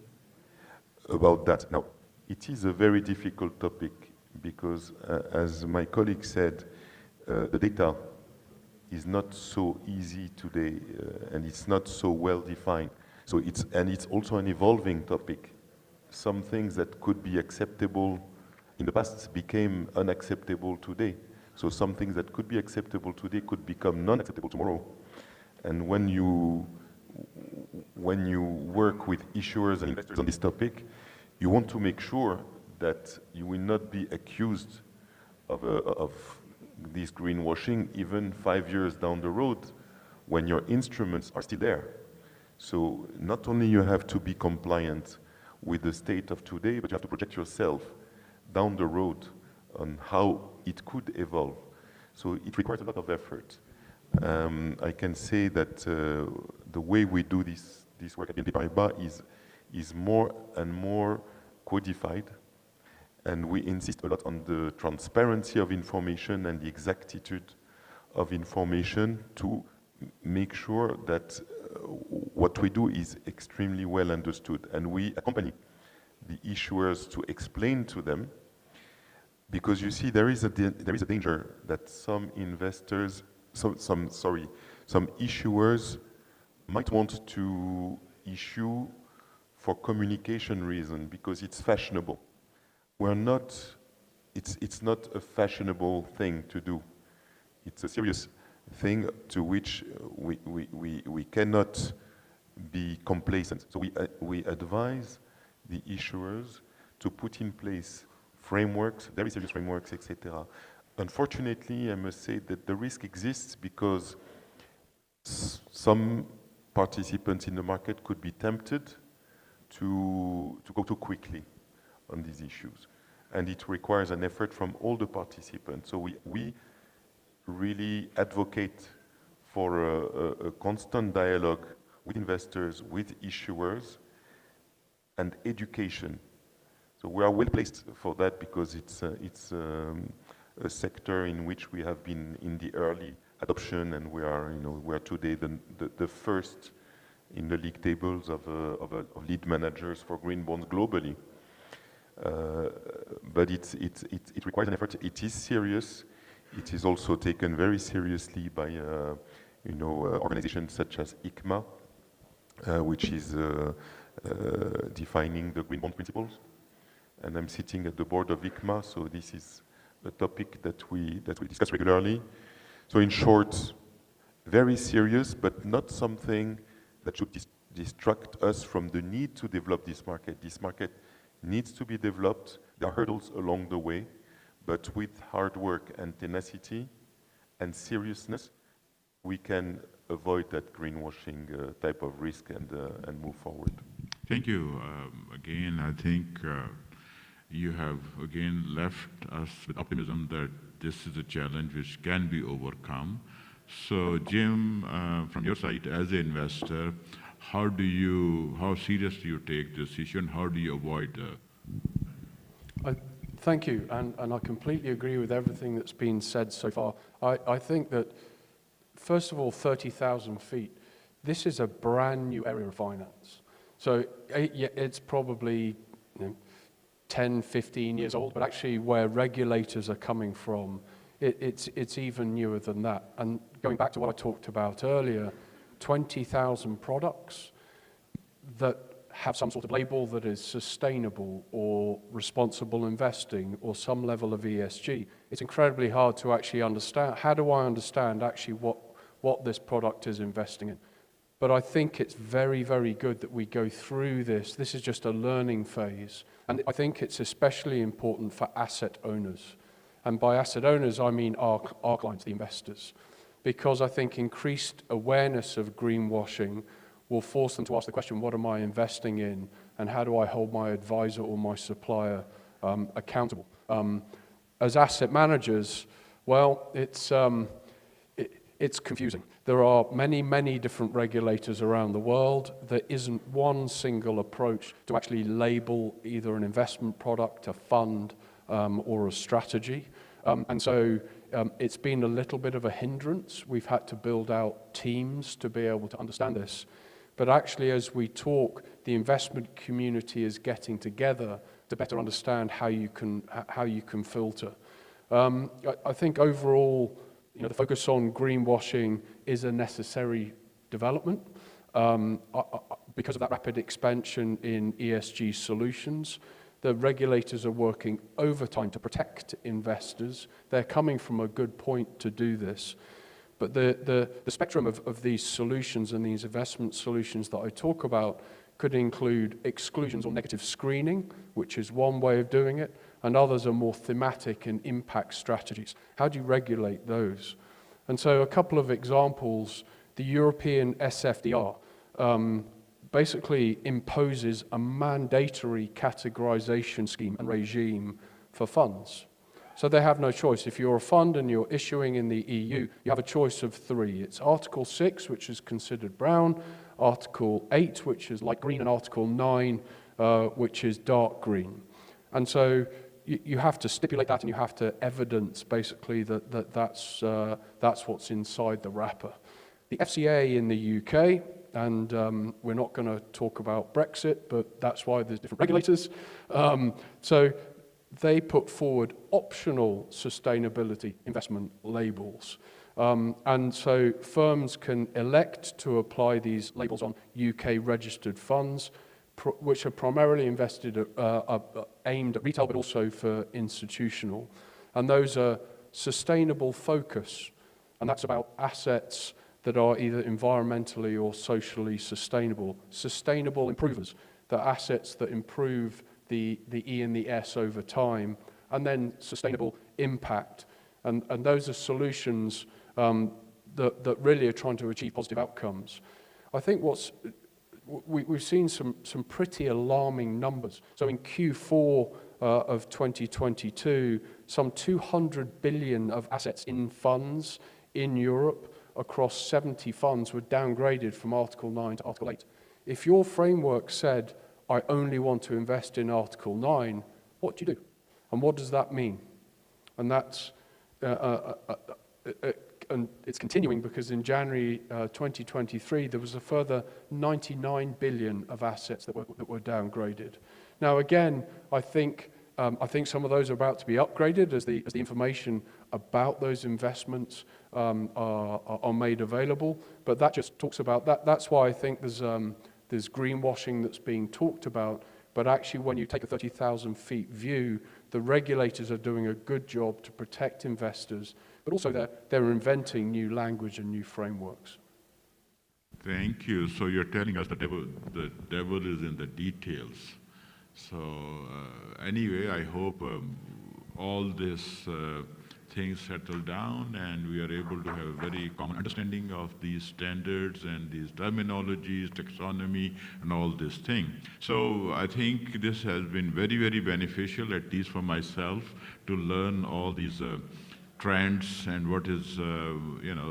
about that. Now, it is a very difficult topic because, as my colleague said, the data is not so easy today, and it's not so well defined. So it's also an evolving topic. Some things that could be acceptable in the past became unacceptable today. So some things that could be acceptable today could become non-acceptable tomorrow. And when you work with issuers and investors on this topic, you want to make sure that you will not be accused of this greenwashing even 5 years down the road when your instruments are still there. So not only you have to be compliant with the state of today, but you have to project yourself down the road on how it could evolve. So it requires a lot of effort. I can say that the way we do this work at BNP Paribas is more and more codified, and we insist a lot on the transparency of information and the exactitude of information to make sure that what we do is extremely well understood, and we accompany the issuers to explain to them, because you see there is a danger that some investors, some issuers might want to issue for communication reason because it's fashionable. It's not a fashionable thing to do. It's a serious thing to which we cannot be complacent. So we advise the issuers to put in place frameworks, very serious frameworks, etc. Unfortunately, I must say that the risk exists because some participants in the market could be tempted to go too quickly on these issues. and it requires an effort from all the participants. So we really advocate for a constant dialogue with investors, with issuers, and education. So we are well placed for that because it's a sector in which we have been in the early adoption, and we are today the first in the league tables of lead managers for green bonds globally. But it requires an effort. It is serious. It is also taken very seriously by organizations such as ICMA, which is defining the green bond principles. And I'm sitting at the board of ICMA, so this is a topic that we discuss regularly. So in short, very serious, but not something that should distract us from the need to develop this market. This market needs to be developed. There are hurdles along the way, but with hard work and tenacity and seriousness, we can avoid that greenwashing type of risk and move forward. Thank you. Again, I think you have again left us with optimism that this is a challenge which can be overcome. So Jim, from your side as an investor, how serious do you take this issue and how do you avoid Thank you, and I completely agree with everything that's been said so far. I think that, first of all, 30,000 feet, this is a brand new area of finance. So it's probably 10, 15 years old, but actually where regulators are coming from, it's even newer than that. And going back to what I talked about earlier, 20,000 products that have some sort of label that is sustainable or responsible investing or some level of ESG, it's incredibly hard to actually understand. How do I understand actually what this product is investing in? But I think it's very, very good that we go through this. This is just a learning phase. And I think it's especially important for asset owners. And by asset owners, I mean our clients, the investors. Because I think increased awareness of greenwashing will force them to ask the question, what am I investing in? And how do I hold my advisor or my supplier accountable? As asset managers, well, it's confusing. There are many, many different regulators around the world. There isn't one single approach to actually label either an investment product, a fund, or a strategy. And so it's been a little bit of a hindrance. We've had to build out teams to be able to understand this. But actually, as we talk, the investment community is getting together to better understand how you can filter. I think overall, the focus on greenwashing is a necessary development because of that rapid expansion in ESG solutions. The regulators are working overtime to protect investors. They're coming from a good point to do this. But the spectrum of these solutions and these investment solutions that I talk about could include exclusions or negative screening, which is one way of doing it, and others are more thematic and impact strategies. How do you regulate those? And so a couple of examples, the European SFDR basically imposes a mandatory categorization scheme and regime for funds. So they have no choice. If you're a fund and you're issuing in the EU, you have a choice of three. It's Article 6, which is considered brown, Article 8, which is light green, and Article 9, which is dark green. And so you have to stipulate that, and you have to evidence basically that's what's inside the wrapper. The FCA in the UK, and we're not going to talk about Brexit, but that's why there's different regulators. So they put forward optional sustainability investment labels. And so firms can elect to apply these labels on UK registered funds, which are primarily invested aimed at retail, but also for institutional. And those are sustainable focus, and that's about assets that are either environmentally or socially sustainable. Sustainable improvers, the assets that improve the E and the S over time, and then sustainable impact. And those are solutions that really are trying to achieve positive outcomes. I think we've seen some pretty alarming numbers. So in Q4 of 2022, some 200 billion of assets in funds in Europe across 70 funds were downgraded from Article 9 to Article 8. If your framework said, I only want to invest in Article 9, what do you do? And what does that mean? And that's, and it's continuing because in January 2023, there was a further 99 billion of assets that were downgraded. Now, again, I think some of those are about to be upgraded as the information about those investments are made available. But that just talks about that. That's why I think there's greenwashing that's being talked about. But actually, when you take a 30,000 feet view, the regulators are doing a good job to protect investors, but also they're inventing new language and new frameworks. Thank you. So you're telling us the devil is in the details. So anyway, I hope all these things settle down and we are able to have a very common understanding of these standards and these terminologies, taxonomy, and all this thing. So I think this has been very, very beneficial, at least for myself, to learn all these trends and what is,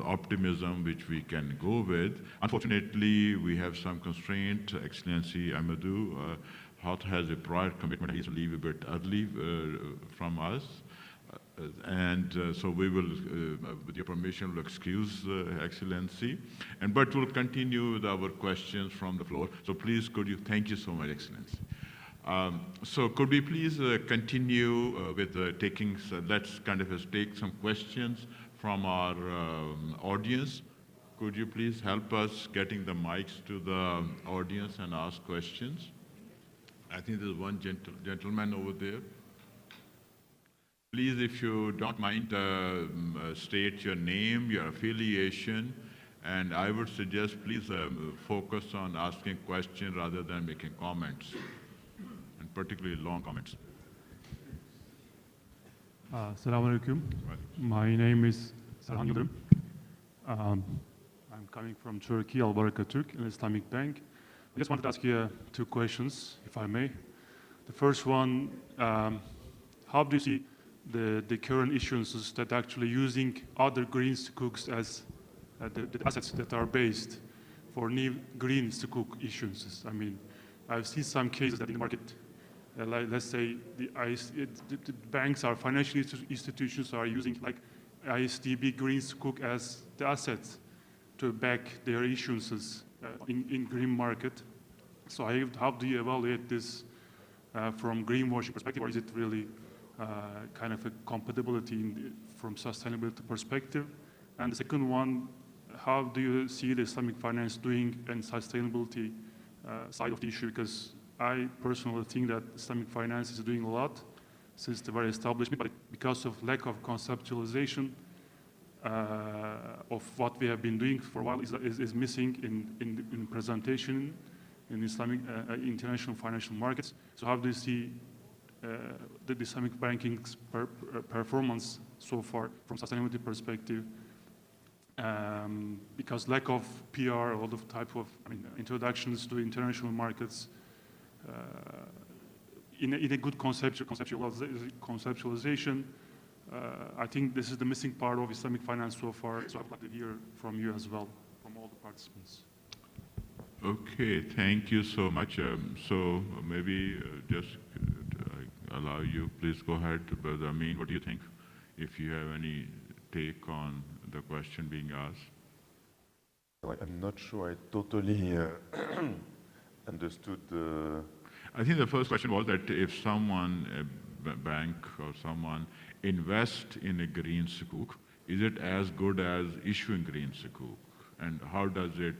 optimism which we can go with. Unfortunately, we have some constraint. Excellency Amadou has a prior commitment. He has to leave a bit early from us. So we will, with your permission, will excuse Excellency. But we'll continue with our questions from the floor. So please, thank you so much, Excellency. So could we please continue with taking, let's kind of take some questions from our audience. Could you please help us getting the mics to the audience and ask questions? I think there's one gentleman over there. Please, if you don't mind, state your name, your affiliation, and I would suggest please focus on asking questions rather than making comments, and particularly long comments. Assalamu alaikum. My name is Sarhan Yildirim. I'm coming from Turkey, Al Baraka Turk, an Islamic bank. I just wanted to ask you 2 questions, if I may. The first one, how do you see the current issuances that actually using other green sukuks as the assets that are based for new green sukuk issuances? I mean, I've seen some cases that in the market, like, let's say the banks or financial institutions are using like ISDB green sukuk as the assets to back their issuances in green market. So how do you evaluate this from greenwashing perspective, or is it really kind of a compatibility from sustainability perspective? And the second one, how do you see the Islamic finance doing in sustainability side of the issue? Because I personally think that Islamic finance is doing a lot since the very establishment, but because of lack of conceptualization of what we have been doing for a while is missing in presentation in Islamic international financial markets. So how do you see the Islamic banking's performance so far from sustainability perspective? Because lack of PR, a lot of type of introductions to international markets, in a good conceptualization, I think this is the missing part of Islamic finance so far. So I'd like to hear from you as well, from all the participants. Okay, thank you so much. So maybe just allow you, please go ahead. Brother Amin, what do you think? If you have any take on the question being asked. I'm not sure I totally understood the... I think the first question was that if someone, a bank or someone, invest in a green sukuk, is it as good as issuing green sukuk? And how does it,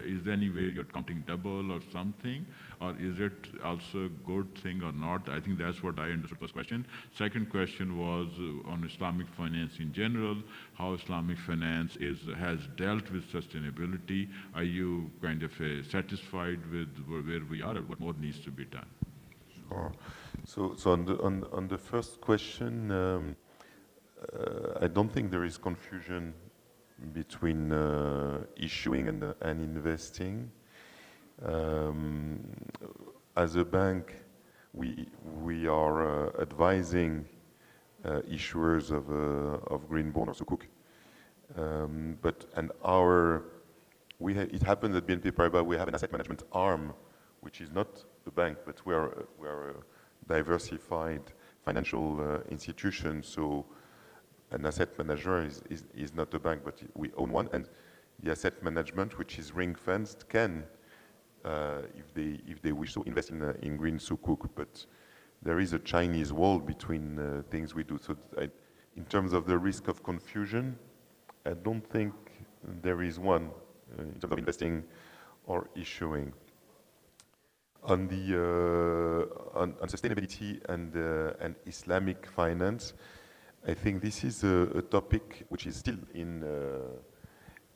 is there any way you're counting double or something? Or is it also a good thing or not? I think that's what I understood first question. Second question was on Islamic finance in general, how Islamic finance has dealt with sustainability. Are you kind of satisfied with where we are, or what more needs to be done? Sure. So on the first question, I don't think there is confusion between issuing and investing. As a bank, we are advising issuers of green bond or sukuk. It happens at BNP Paribas we have an asset management arm, which is not the bank, but we are a diversified financial institution. So an asset manager is not a bank, but we own one, and the asset management, which is ring-fenced, can, if they wish to, invest in green sukuk. But there is a Chinese wall between things we do. So in terms of the risk of confusion, I don't think there is one in terms of investing or issuing. On sustainability and Islamic finance, I think this is a topic which is still in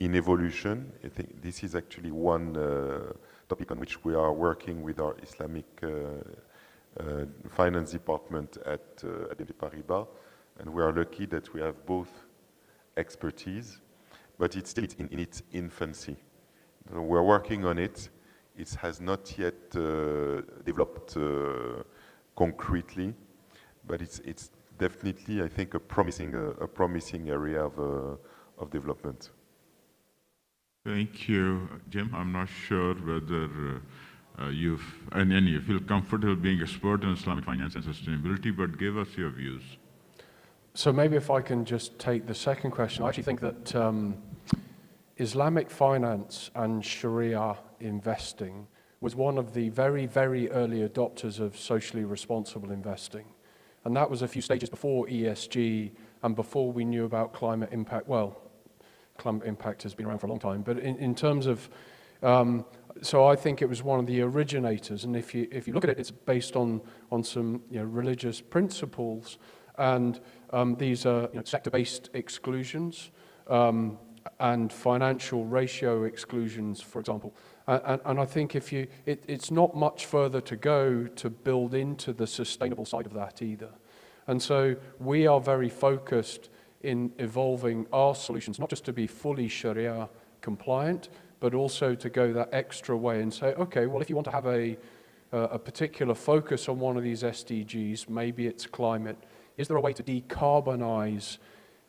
evolution. I think this is actually one topic on which we are working with our Islamic finance department at BNP Paribas, and we are lucky that we have both expertise, but it's still in its infancy. So we're working on it. It has not yet developed concretely, but it's definitely, I think, a promising area of development. Thank you, Jim. I'm not sure whether you feel comfortable being expert in Islamic finance and sustainability, but give us your views. So maybe if I can just take the second question. I actually think that Islamic finance and Sharia investing was one of the very, very early adopters of socially responsible investing. And that was a few stages before ESG and before we knew about climate impact. Well, climate impact has been around for a long time, but in terms of, so I think it was one of the originators. And if you look at it, it's based on some religious principles, and these are sector-based exclusions and financial ratio exclusions, for example. And I think it's not much further to go to build into the sustainable side of that either. And so we are very focused in evolving our solutions, not just to be fully Sharia compliant, but also to go that extra way and say, okay, well, if you want to have a particular focus on one of these SDGs, maybe it's climate, is there a way to decarbonize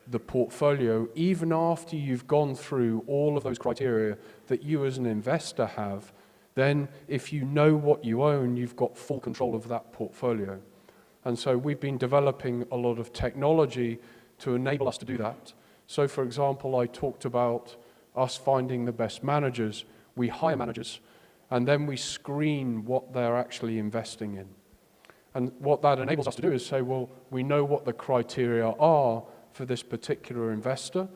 the portfolio even after you've gone through all of those criteria that you as an investor have? Then if you know what you own, you've got full control of that portfolio. And so we've been developing a lot of technology to enable us to do that. So for example, I talked about us finding the best managers. We hire managers, and then we screen what they're actually investing in. And what that enables us to do is say, well, we know what the criteria are for this particular investor.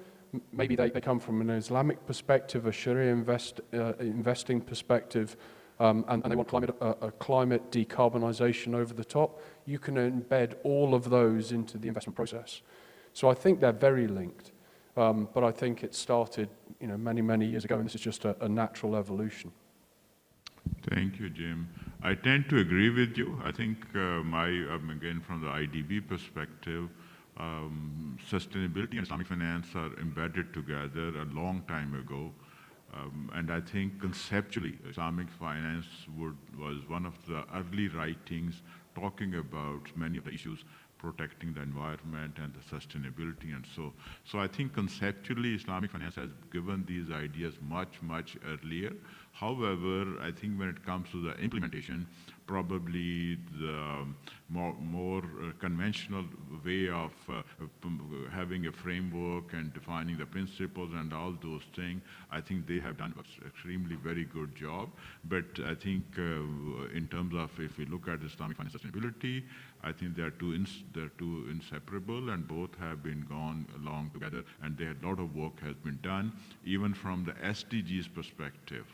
Maybe they come from an Islamic perspective, a Sharia investing perspective, and they want a climate decarbonization over the top. You can embed all of those into the investment process. So I think they're very linked, but I think it started many, many years ago, and this is just a natural evolution. Thank you, Jim. I tend to agree with you. I think again, from the IDB perspective, sustainability and Islamic finance are embedded together a long time ago. And I think conceptually, Islamic finance was one of the early writings talking about many of the issues, protecting the environment and the sustainability and so I think conceptually Islamic finance has given these ideas much, much earlier. However, I think when it comes to the implementation, probably the more conventional way of having a framework and defining the principles and all those things, I think they have done an extremely very good job. But I think in terms of if we look at Islamic finance sustainability, I think they're two inseparable, and both have been gone along together, and a lot of work has been done, even from the SDGs perspective.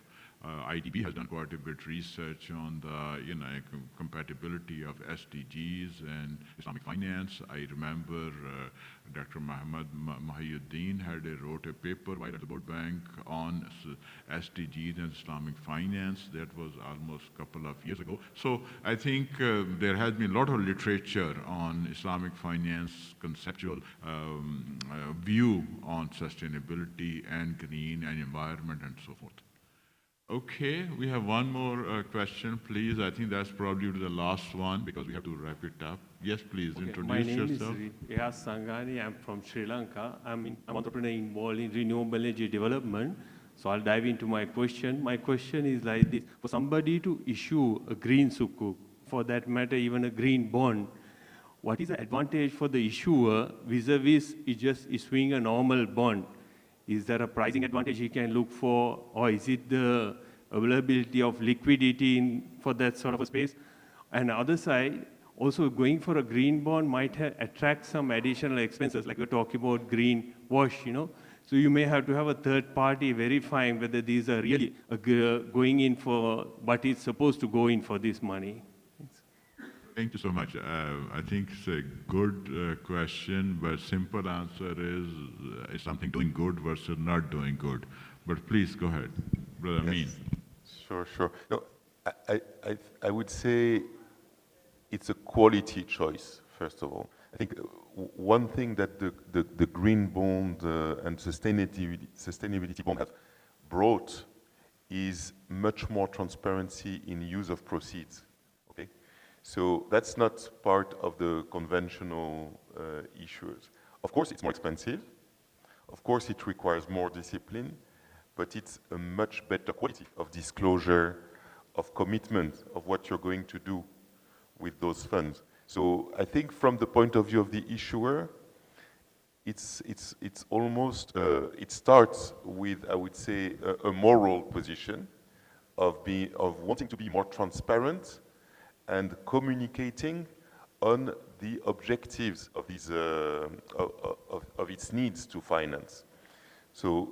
IDB has done quite a bit of research on the compatibility of SDGs and Islamic finance. I remember Dr. Muhammad Mahiuddin wrote a paper right at the World Bank on SDGs and Islamic finance. That was almost a couple of years ago. So I think there has been a lot of literature on Islamic finance conceptual view on sustainability and green and environment and so forth. Okay, we have one more question, please. I think that's probably the last one because we have to wrap it up. Yes, please, introduce yourself. My name is Riyaz Sangani. I'm from Sri Lanka. I'm an entrepreneur involved in renewable energy development. So I'll dive into my question. My question is like this. For somebody to issue a green sukuk, for that matter, even a green bond, what is the advantage for the issuer vis-a-vis just issuing a normal bond? Is there a pricing advantage he can look for, or is it the availability of liquidity for that sort of a space? And the other side, also going for a green bond might attract some additional expenses, like we're talking about green wash, you know. So you may have to have a third party verifying whether these are really going in for what is supposed to go in for this money. Thanks. Thank you so much. I think it's a good question, but simple answer is something doing good versus not doing good. But please go ahead, Brother Amin. Sure. No, I would say it's a quality choice, first of all. I think one thing that the green bond and sustainability bond have brought is much more transparency in use of proceeds. Okay, so that's not part of the conventional issuers. Of course, it's more expensive. Of course, it requires more discipline, but it's a much better quality of disclosure, of commitment, of what you're going to do with those funds. So I think from the point of view of the issuer, it's almost, it starts with, I would say, a moral position of wanting to be more transparent and communicating on the objectives of these, of its needs to finance. So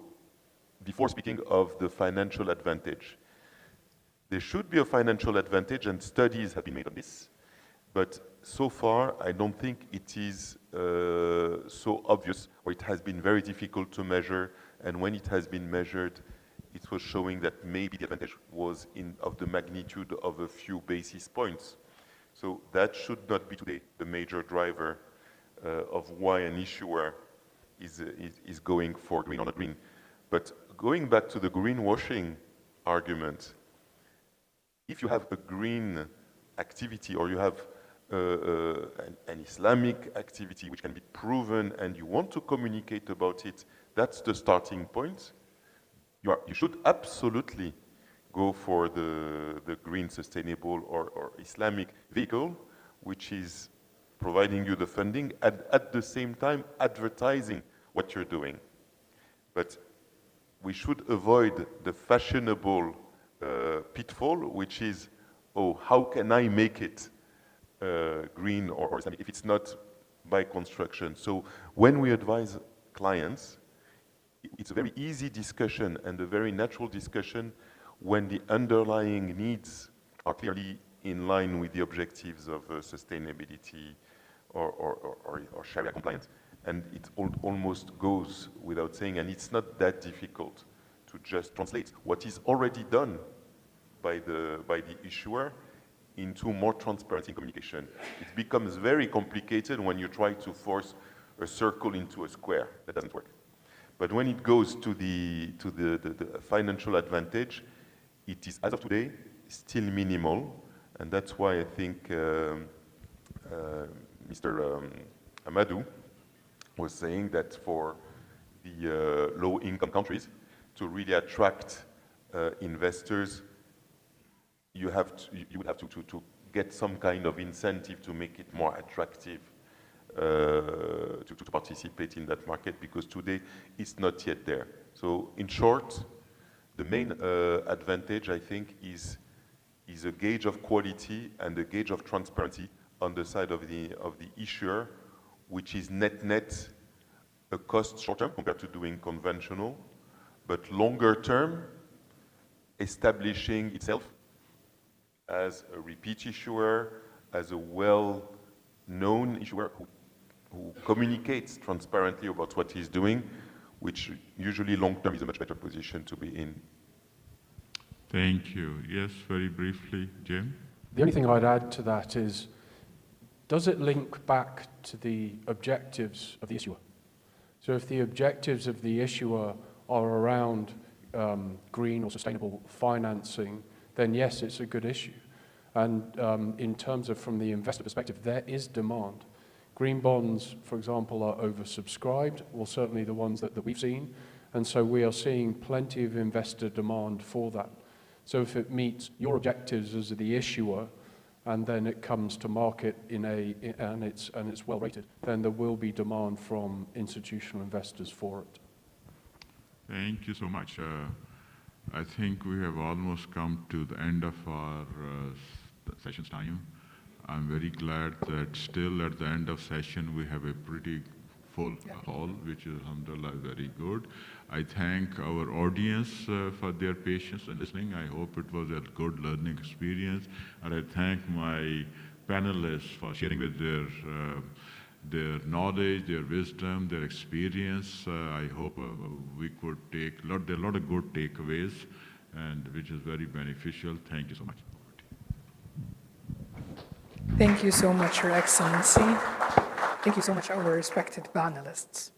before speaking of the financial advantage, there should be a financial advantage, and studies have been made on this. But so far, I don't think it is so obvious, or it has been very difficult to measure. And when it has been measured, it was showing that maybe the advantage was of the magnitude of a few basis points. So that should not be today the major driver of why an issuer is going for green or not green. But going back to the greenwashing argument, if you have a green activity or you have an Islamic activity which can be proven and you want to communicate about it, that's the starting point. You should absolutely go for the green, sustainable or Islamic vehicle, which is providing you the funding and at the same time advertising what you're doing. But we should avoid the fashionable pitfall, which is, oh, how can I make it green or Islamic if it's not by construction? So when we advise clients, it's a very easy discussion and a very natural discussion when the underlying needs are clearly in line with the objectives of sustainability or Sharia compliance. And it almost goes without saying, and it's not that difficult to just translate what is already done by the issuer into more transparency in communication. It becomes very complicated when you try to force a circle into a square. That doesn't work. But when it goes to the financial advantage, it is, as of today, still minimal. And that's why I think Mr. Amadou was saying that for the low-income countries, to really attract investors, you would have to get some kind of incentive to make it more attractive to participate in that market, because today it's not yet there. So in short, the main advantage, I think, is a gauge of quality and a gauge of transparency on the side of the issuer, which is net a cost short term compared to doing conventional, but longer term, establishing itself as a repeat issuer, as a well-known issuer who communicates transparently about what he's doing, which usually long-term is a much better position to be in. Thank you. Yes, very briefly, Jim? The only thing I'd add to that is, does it link back to the objectives of the issuer? So if the objectives of the issuer are around green or sustainable financing, then yes, it's a good issue. And in terms of from the investor perspective, there is demand. Green bonds, for example, are oversubscribed, well, certainly the ones that we've seen. And so we are seeing plenty of investor demand for that. So if it meets your objectives as the issuer, and then it comes to market and it's well rated, then there will be demand from institutional investors for it. Thank you so much. I think we have almost come to the end of our session's time. I'm very glad that still at the end of session we have a pretty full hall, which is alhamdulillah very good. I thank our audience for their patience and listening. I hope it was a good learning experience. And I thank my panelists for sharing with their knowledge, their wisdom, their experience. I hope we could take there are a lot of good takeaways, and which is very beneficial. Thank you so much. Thank you so much, Your Excellency. Thank you so much, our respected panelists.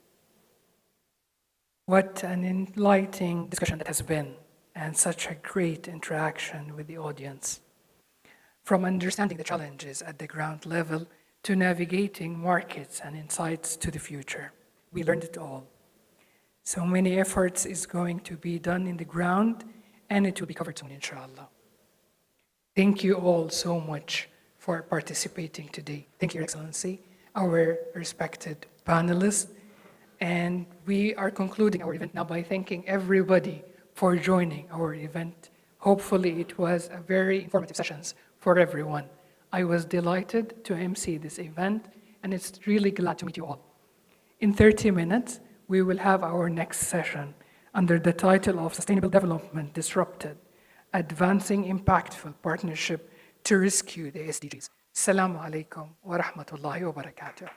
What an enlightening discussion that has been, and such a great interaction with the audience. From understanding the challenges at the ground level to navigating markets and insights to the future, we learned it all. So many efforts is going to be done in the ground, and it will be covered soon, inshallah. Thank you all so much for participating today. Thank you, Your Excellency, our respected panelists. And we are concluding our event now by thanking everybody for joining our event. Hopefully it was a very informative sessions for everyone. I was delighted to MC this event, and it's really glad to meet you all. In 30 minutes, we will have our next session under the title of Sustainable Development Disrupted, Advancing Impactful Partnership to Rescue the SDGs. Assalamu alaikum wa rahmatullahi wa barakatuh.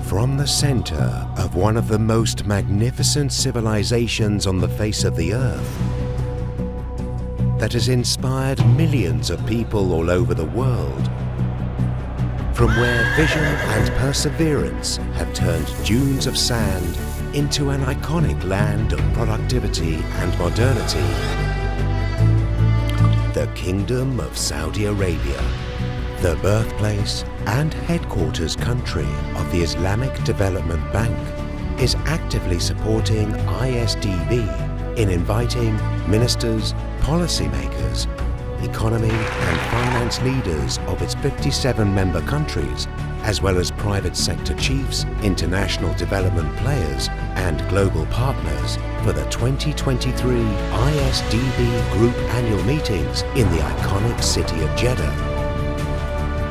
From the center of one of the most magnificent civilizations on the face of the earth, that has inspired millions of people all over the world, from where vision and perseverance have turned dunes of sand into an iconic land of productivity and modernity, the Kingdom of Saudi Arabia, the birthplace and headquarters country of the Islamic Development Bank, is actively supporting ISDB in inviting ministers, policymakers, economy and finance leaders of its 57 member countries, as well as private sector chiefs, international development players and global partners for the 2023 ISDB Group Annual Meetings in the iconic city of Jeddah.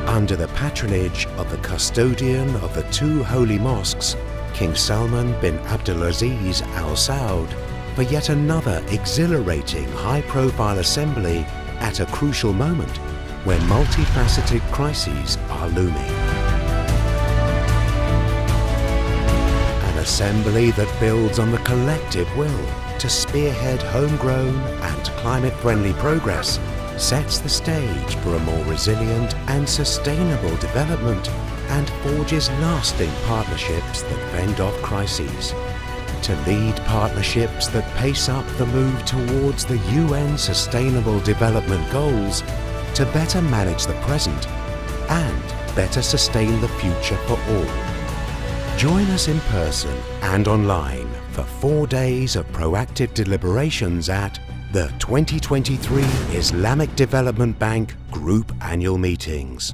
Under the patronage of the custodian of the two holy mosques, King Salman bin Abdulaziz Al Saud, for yet another exhilarating high-profile assembly at a crucial moment when multifaceted crises are looming. An assembly that builds on the collective will to spearhead homegrown and climate-friendly progress, sets the stage for a more resilient and sustainable development, and forges lasting partnerships that fend off crises. To lead partnerships that pace up the move towards the UN Sustainable Development Goals, to better manage the present and better sustain the future for all. Join us in person and online for 4 days of proactive deliberations at the 2023 Islamic Development Bank Group Annual Meetings.